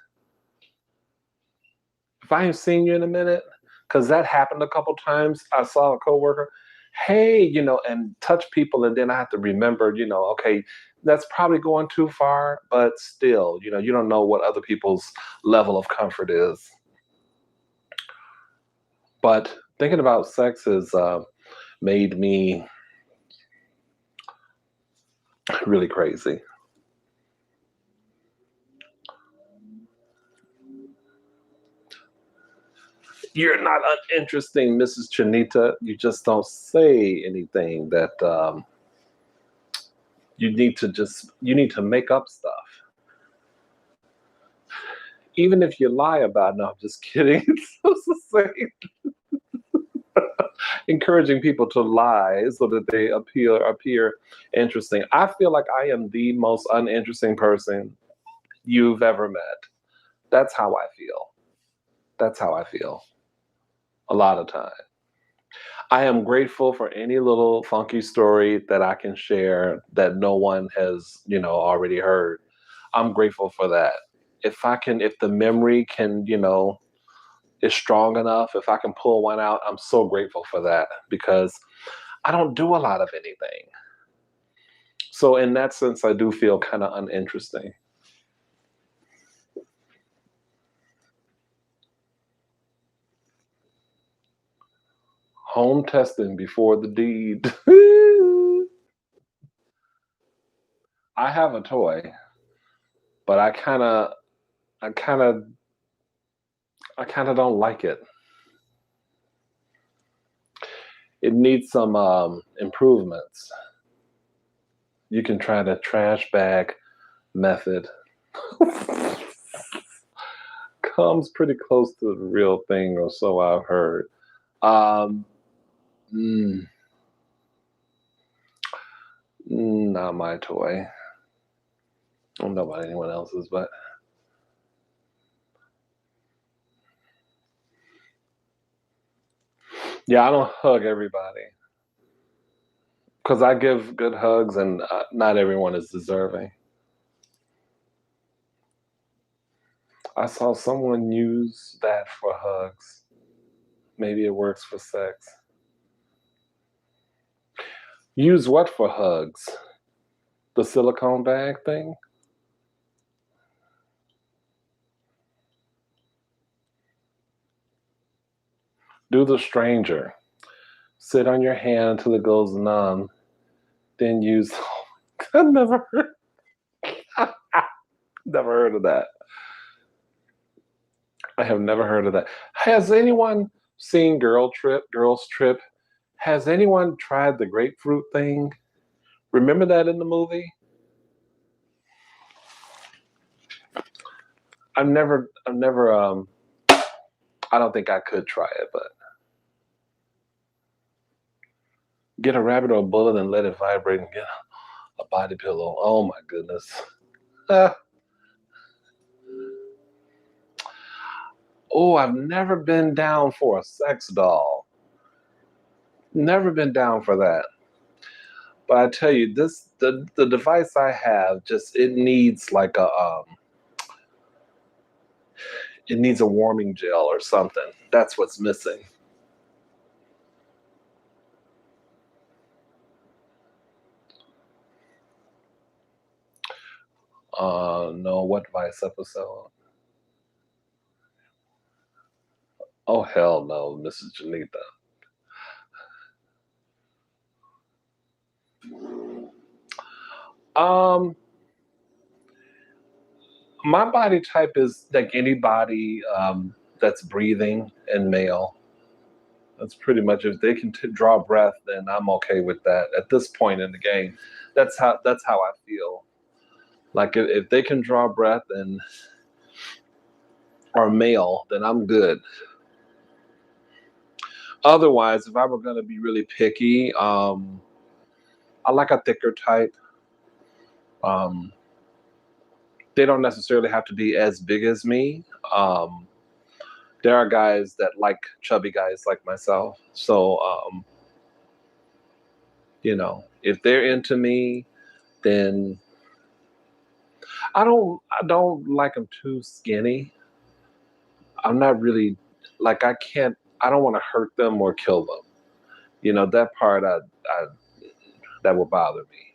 if I ain't seen you in a minute, because that happened a couple times. I saw a coworker, hey, and touch people, and then I have to remember, okay, that's probably going too far, but still, you don't know what other people's level of comfort is. But thinking about sex has made me really crazy. You're not uninteresting, Mrs. Chinita. You just don't say anything that you need to make up stuff. Even if you lie about it. No, I'm just kidding. It's supposed to say encouraging people to lie so that they appear interesting. I feel like I am the most uninteresting person you've ever met. That's how I feel. That's how I feel a lot of time. I am grateful for any little funky story that I can share that no one has, already heard. I'm grateful for that. If the memory can, is strong enough, if I can pull one out, I'm so grateful for that because I don't do a lot of anything. So in that sense, I do feel kind of uninteresting. Home testing before the deed. I have a toy, but I kind of, I kind of don't like it. It needs some improvements. You can try the trash bag method. Comes pretty close to the real thing, or so I've heard. Um, mm, not my toy. I don't know about anyone else's, but yeah, I don't hug everybody because I give good hugs, and not everyone is deserving. I saw someone use that for hugs. Maybe it works for sex. Use what for hugs? The silicone bag thing? Do the stranger. Sit on your hand until it goes numb. Then use. I've never heard, never heard of that. I have never heard of that. Has anyone seen Girls Trip? Has anyone tried the grapefruit thing? Remember that in the movie? I've never, I don't think I could try it, but get a rabbit or a bullet and let it vibrate and get a body pillow. Oh my goodness. Ah. Oh, I've never been down for a sex doll. Never been down for that. But I tell you, the device I have just it needs like it needs a warming gel or something. That's what's missing. No, what Vice episode? Oh hell no, Mrs. Janita. Um, my body type is like anybody that's breathing and male. That's pretty much if they can draw breath, then I'm okay with that. At this point in the game, that's how I feel. Like if they can draw breath and are male, then I'm good. Otherwise, if I were going to be really picky, I like a thicker type. Um, they don't necessarily have to be as big as me. Um, there are guys that like chubby guys like myself. So, if they're into me, then I don't like them too skinny. I'm not really like I can't. I don't want to hurt them or kill them. That part that would bother me.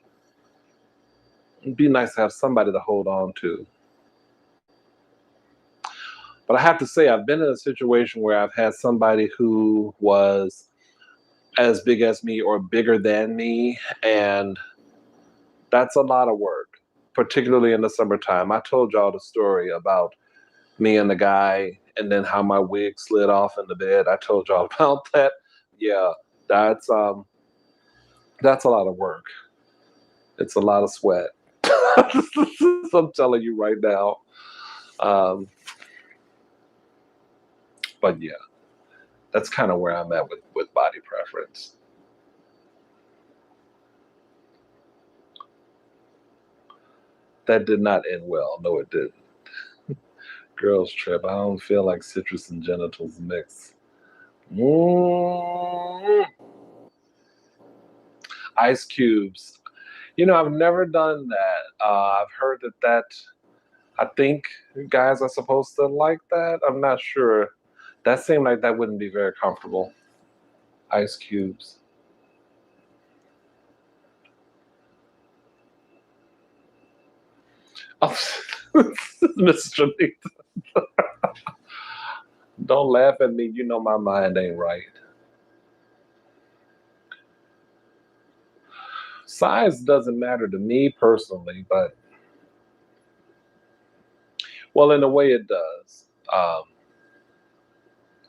It'd be nice to have somebody to hold on to. But I have to say, I've been in a situation where I've had somebody who was as big as me or bigger than me, and that's a lot of work, particularly in the summertime. I told y'all the story about me and the guy, and then how my wig slid off in the bed. I told y'all about that. Yeah, that's um, that's a lot of work. It's a lot of sweat. I'm telling you right now. Um, but yeah, that's kind of where I'm at with body preference. That did not end well. No, it didn't. Girls trip. I don't feel like citrus and genitals mix. Mm. Ice cubes. I've never done that. I've heard that. I think guys are supposed to like that. I'm not sure. That seemed like that wouldn't be very comfortable. Ice cubes. Oh, Mr. Nathan, don't laugh at me. You know my mind ain't right. Size doesn't matter to me personally, but well, in a way it does.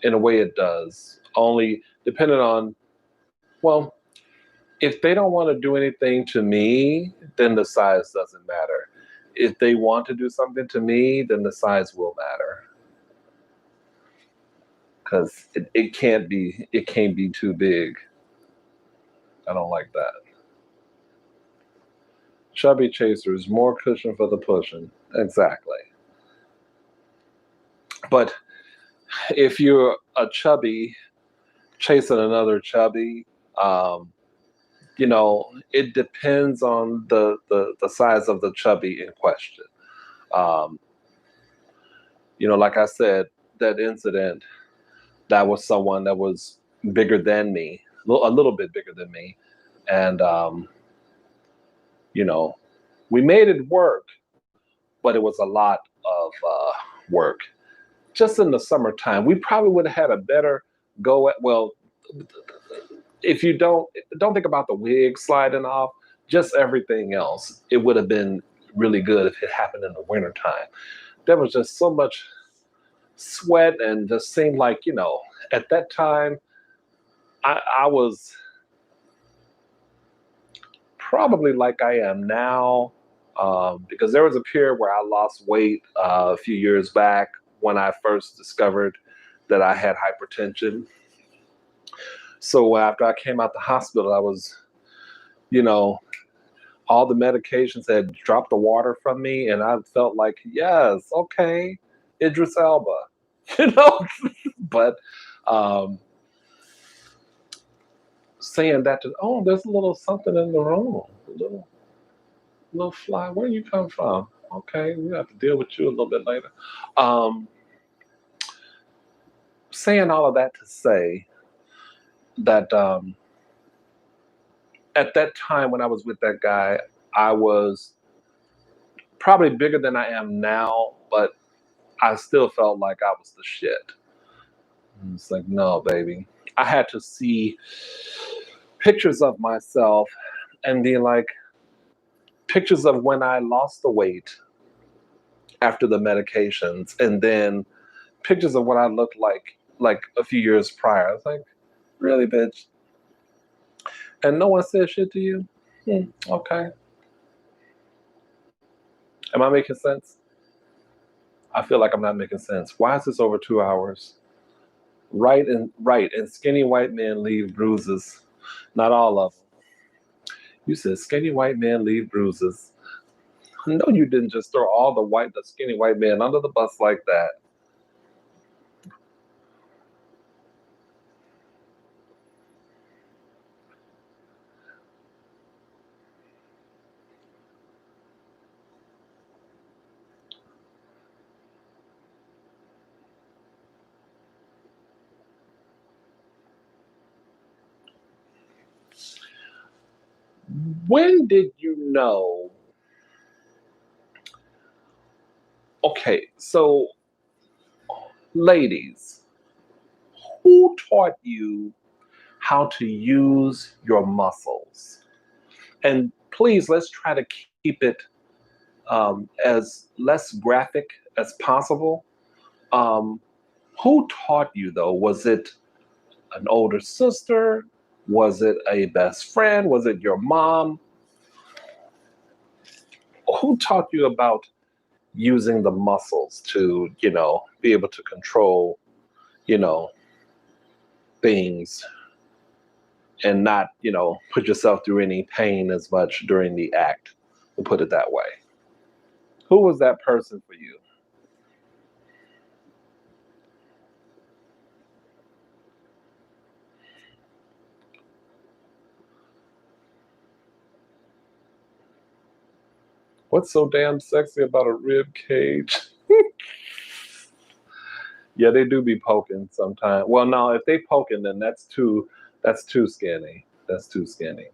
In a way it does. Only depending on, well, if they don't want to do anything to me, then the size doesn't matter. If they want to do something to me, then the size will matter. Because it can't be too big. I don't like that. Chubby chasers, more cushion for the pushing. Exactly. But if you're a chubby chasing another chubby, um, it depends on the size of the chubby in question. Um, like I said, that incident, that was someone that was bigger than me, a little bit bigger than me, and you know, we made it work, but it was a lot of work. Just in the summertime, we probably would have had a better go at. Well, if you don't think about the wig sliding off, just everything else, it would have been really good if it happened in the wintertime. There was just so much sweat and just seemed like, at that time, I was probably like I am now, because there was a period where I lost weight a few years back when I first discovered that I had hypertension. So after I came out the hospital, I was, you know, all the medications had dropped the water from me, and I felt like, yes, okay, Idris Elba, you know. But um, saying that to, oh, there's a little something in the room, a little fly. Where you come from? Okay, we have to deal with you a little bit later. Um, saying all of that to say that at that time when I was with that guy, I was probably bigger than I am now, but I still felt like I was the shit. And it's like, no, baby. I had to see pictures of myself and be like, pictures of when I lost the weight after the medications, and then pictures of what I looked like a few years prior. I was like, Really, bitch? And no one said shit to you? Okay. Am I making sense? I feel like I'm not making sense. Why is this over 2 hours? Right, and skinny white men leave bruises. Not all of them. You said skinny white men leave bruises. No, you didn't just throw all the skinny white men under the bus like that. When did you know? Okay, so ladies, who taught you how to use your muscles? And please, let's try to keep it as less graphic as possible. Um, who taught you though? Was it an older sister? Was it a best friend? Was it your mom? Who taught you about using the muscles to, be able to control, you know, things and not, put yourself through any pain as much during the act? We'll put it that way. Who was that person for you? What's so damn sexy about a rib cage? Yeah, they do be poking sometimes. Well, no, if they poking, then that's too skinny. That's too skinny.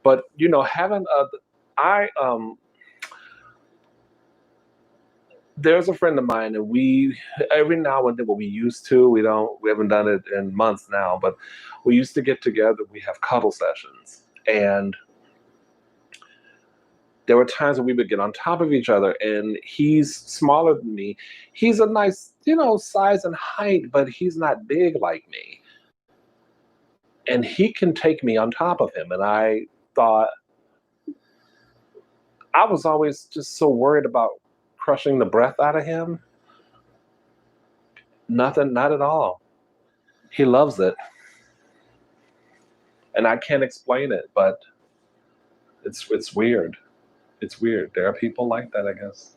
But having a I there's a friend of mine, and we every now and then, what we used to, we haven't done it in months now, but we used to get together. We have cuddle sessions, and there were times when we would get on top of each other, and he's smaller than me. He's a nice, size and height, but he's not big like me. And he can take me on top of him. And I thought, I was always just so worried about crushing the breath out of him. Nothing, not at all. He loves it. And I can't explain it, but it's weird. It's weird. There are people like that, I guess.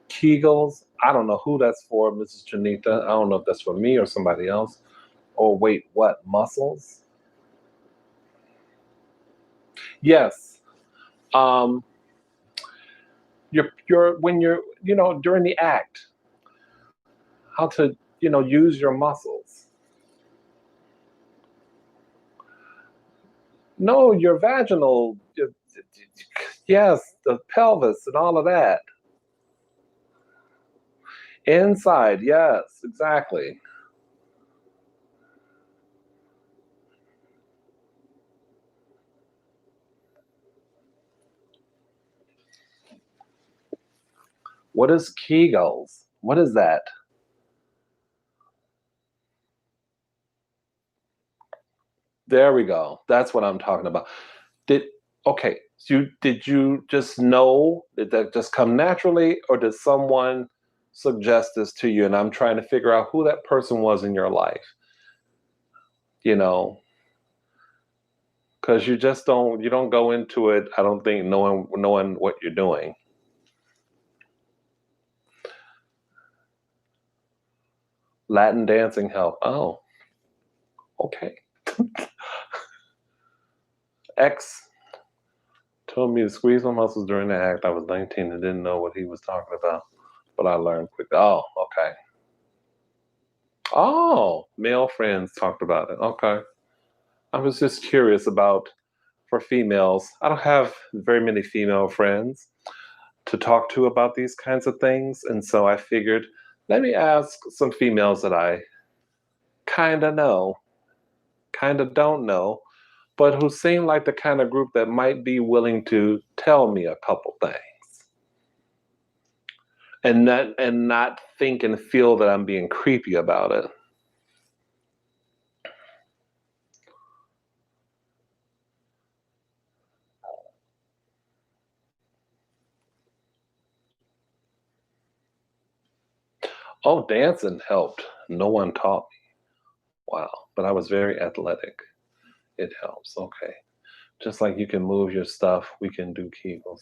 Kegels. I don't know who that's for, Mrs. Janita. I don't know if that's for me or somebody else. Or wait, what? Muscles? Yes. Um, you're when you're during the act, how to use your muscles. No, your vaginal. Yes, the pelvis and all of that. Inside, yes, exactly. What is Kegels? What is that? There we go. That's what I'm talking about. Did Okay, so did you just know? Did that just come naturally, or did someone suggest this to you? And I'm trying to figure out who that person was in your life, you know, because you don't go into it, I don't think, knowing what you're doing. Latin dancing help. Oh, okay. X told me to squeeze my muscles during the act. I was 19 and didn't know what he was talking about, but I learned quickly. Oh, okay. Oh, male friends talked about it. Okay. I was just curious about, for females. I don't have very many female friends to talk to about these kinds of things. And so I figured, let me ask some females that I kind of know, kind of don't know. but who seem like the kind of group that might be willing to tell me a couple things and not think and feel that I'm being creepy about it. Oh, dancing helped. No one taught me. Wow, but I was very athletic. It helps. Okay. Just like you can move your stuff, we can do Kegels.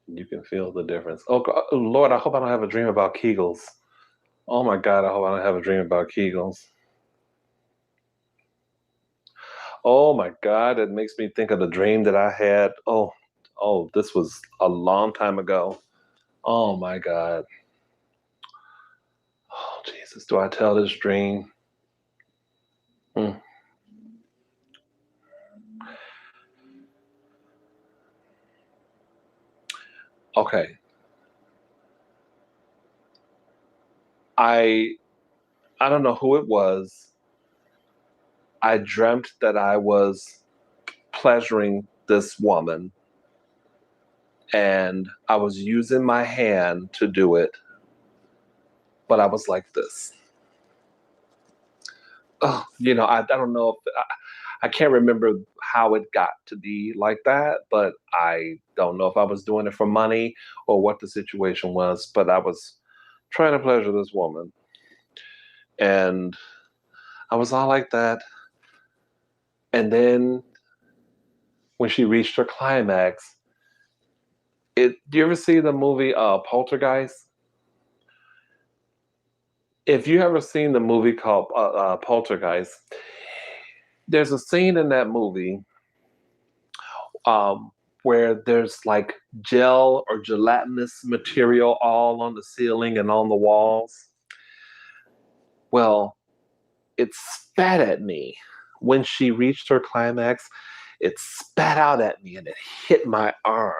You can feel the difference. Oh, oh, Lord, I hope I don't have a dream about Kegels. Oh my God, I hope I don't have a dream about Kegels. Oh my God, it makes me think of the dream that I had. Oh, this was a long time ago. Oh my God. Oh, Jesus, do I tell this dream? Mm, okay. I I don't know who it was. I dreamt that I was pleasuring this woman and I was using my hand to do it, but I was like this. Oh, I don't know if I can't remember how it got to be like that, but I don't know if I was doing it for money or what the situation was, but I was trying to pleasure this woman. And I was all like that. And then when she reached her climax, do you ever see the movie Poltergeist? If you ever seen the movie called Poltergeist, there's a scene in that movie um, where there's like gel or gelatinous material all on the ceiling and on the walls. Well, it spat at me when she reached her climax. It spat out at me and it hit my arm.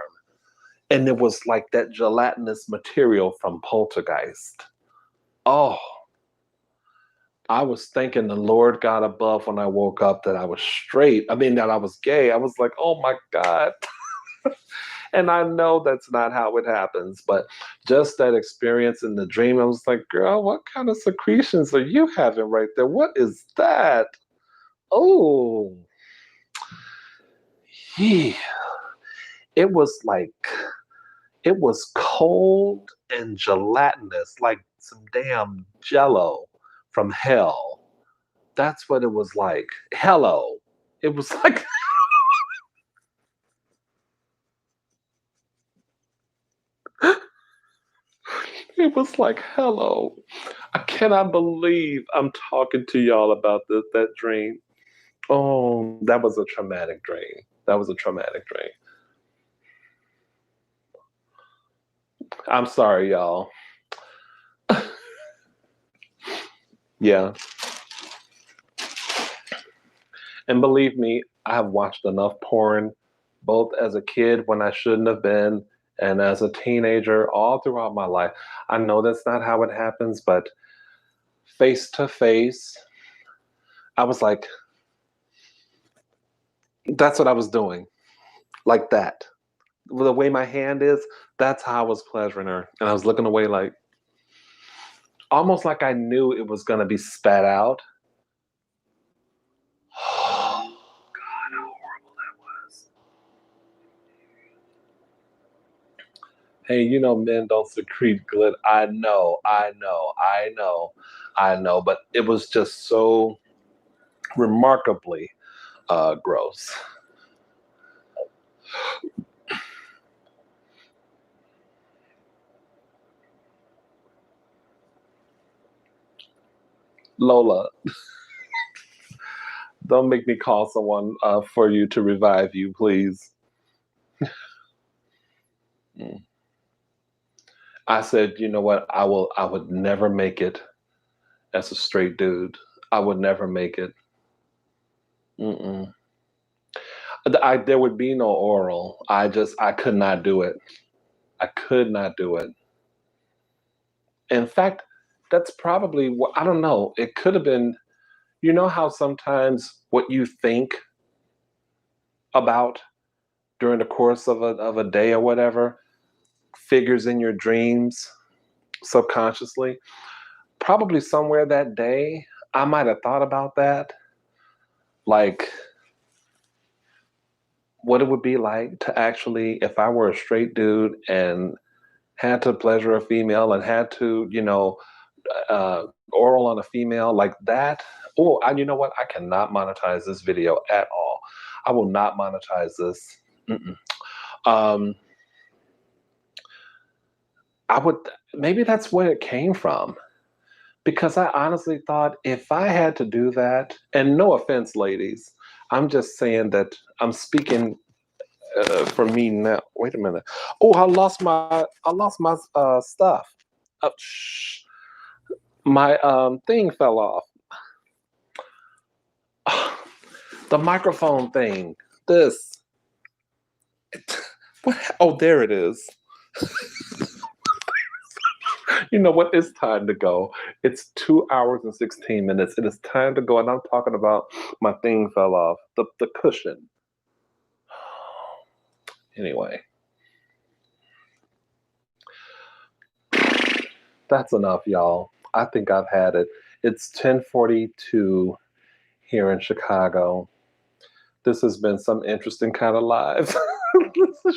And it was like that gelatinous material from Poltergeist. Oh, I was thanking the Lord God above when I woke up that I was straight. I mean, that I was gay. I was like, oh my God. And I know that's not how it happens, but just that experience in the dream, I was like, girl, what kind of secretions are you having right there? What is that? Oh, yeah. It was like, it was cold and gelatinous, like some damn jello from hell. That's what it was like. Hello. It was like, it was like, hello. I cannot believe I'm talking to y'all about that dream. Oh, that was a traumatic dream. That was a traumatic dream. I'm sorry, y'all. Yeah. And believe me, I have watched enough porn, both as a kid when I shouldn't have been, and as a teenager, all throughout my life. I know that's not how it happens, but face to face, I was like, that's what I was doing. Like that. The way my hand is, that's how I was pleasuring her. And I was looking away like, almost like I knew it was going to be spat out. Oh, God, how horrible that was. Hey, men don't secrete glit. I know, but it was just so remarkably gross. Lola, don't make me call someone for you to revive you, please. Mm. I said, you know what? I would never make it as a straight dude. I would never make it. Mm-mm. There would be no oral. I could not do it. I could not do it. In fact, that's probably what I don't know. It could have been, You know how sometimes what you think about during the course of a day or whatever figures in your dreams subconsciously? Probably somewhere that day, I might have thought about that, like what it would be like to actually, if I were a straight dude and had to pleasure a female and had to, oral on a female like that. Oh, and you know what? I cannot monetize this video at all. I will not monetize this. Mm-mm. Um, I would, maybe that's where it came from. Because I honestly thought if I had to do that, and no offense, ladies, I'm just saying that I'm speaking for me now. Wait a minute. Oh, I lost my stuff. Shh. My thing fell off. The microphone thing. This. What? Oh, there it is. You know what? It's time to go. It's 2 hours and 16 minutes. It is time to go. And I'm talking about my thing fell off. The cushion. Anyway. That's enough, y'all. I think I've had it. It's 10:42 here in Chicago. This has been some interesting kind of live.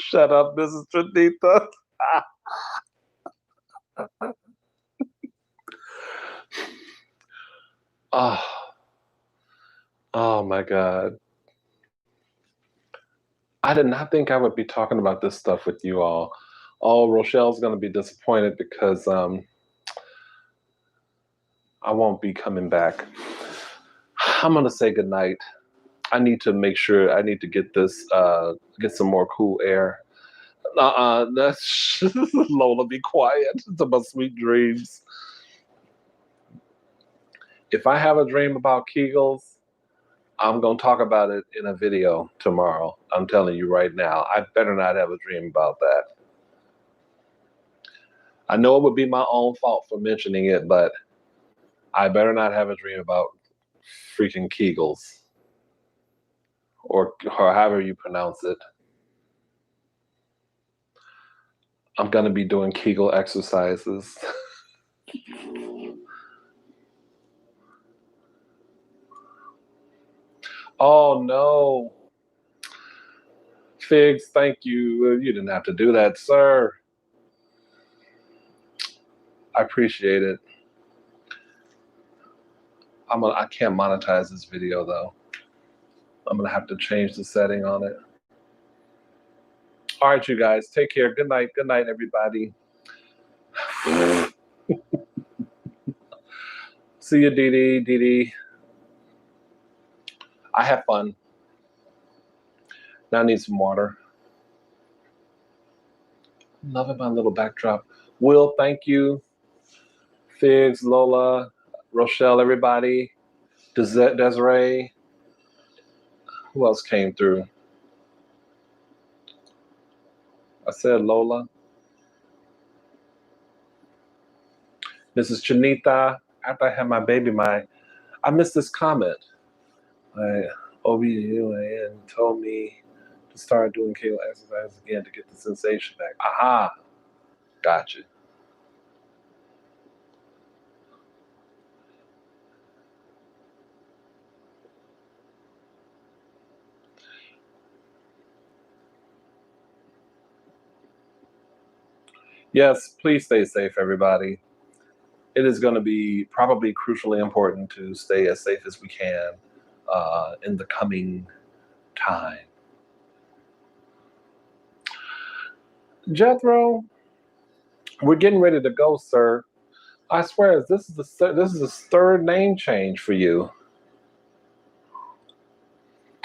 Shut up, Mrs. Tradita. Oh, oh my God. I did not think I would be talking about this stuff with you all. Oh, Rochelle's gonna be disappointed because I won't be coming back. I'm gonna say goodnight. I need to make sure I need to get get some more cool air. That's Lola, be quiet. It's about sweet dreams. If I have a dream about Kegels, I'm gonna talk about it in a video tomorrow. I'm telling you right now. I better not have a dream about that. I know it would be my own fault for mentioning it, but I better not have a dream about freaking Kegels. Or however you pronounce it. I'm gonna be doing Kegel exercises. Oh no. Figs, thank you. You didn't have to do that, sir. I appreciate it. I can't monetize this video though. I'm gonna have to change the setting on it. All right, you guys, take care. Good night. Good night, everybody. See you, Dee Dee. Dee Dee. I have fun. Now I need some water. Loving my little backdrop. Will, thank you. Figs, Lola, Rochelle, everybody. Desiree. Who else came through? I said Lola. Mrs. Chanita. After I had my baby, I missed this comment. My OBGYN told me to start doing Kegel exercises again to get the sensation back. Aha. Gotcha. Yes, please stay safe, everybody. It is going to be probably crucially important to stay as safe as we can in the coming time. Jethro, we're getting ready to go, sir. I swear, this is the third name change for you.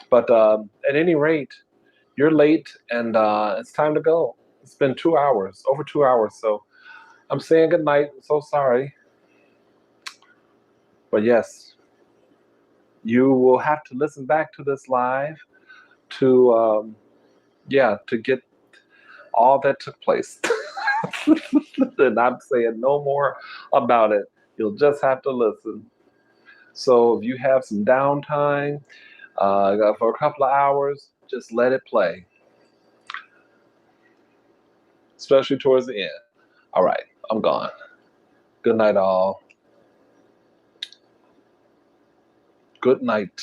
But at any rate, you're late, and it's time to go. It's been 2 hours, over 2 hours. So I'm saying good night. I'm so sorry. But yes, you will have to listen back to this live to to get all that took place. And I'm saying no more about it. You'll just have to listen. So if you have some downtime for a couple of hours, just let it play, especially towards the end. All right, I'm gone. Good night, all. Good night.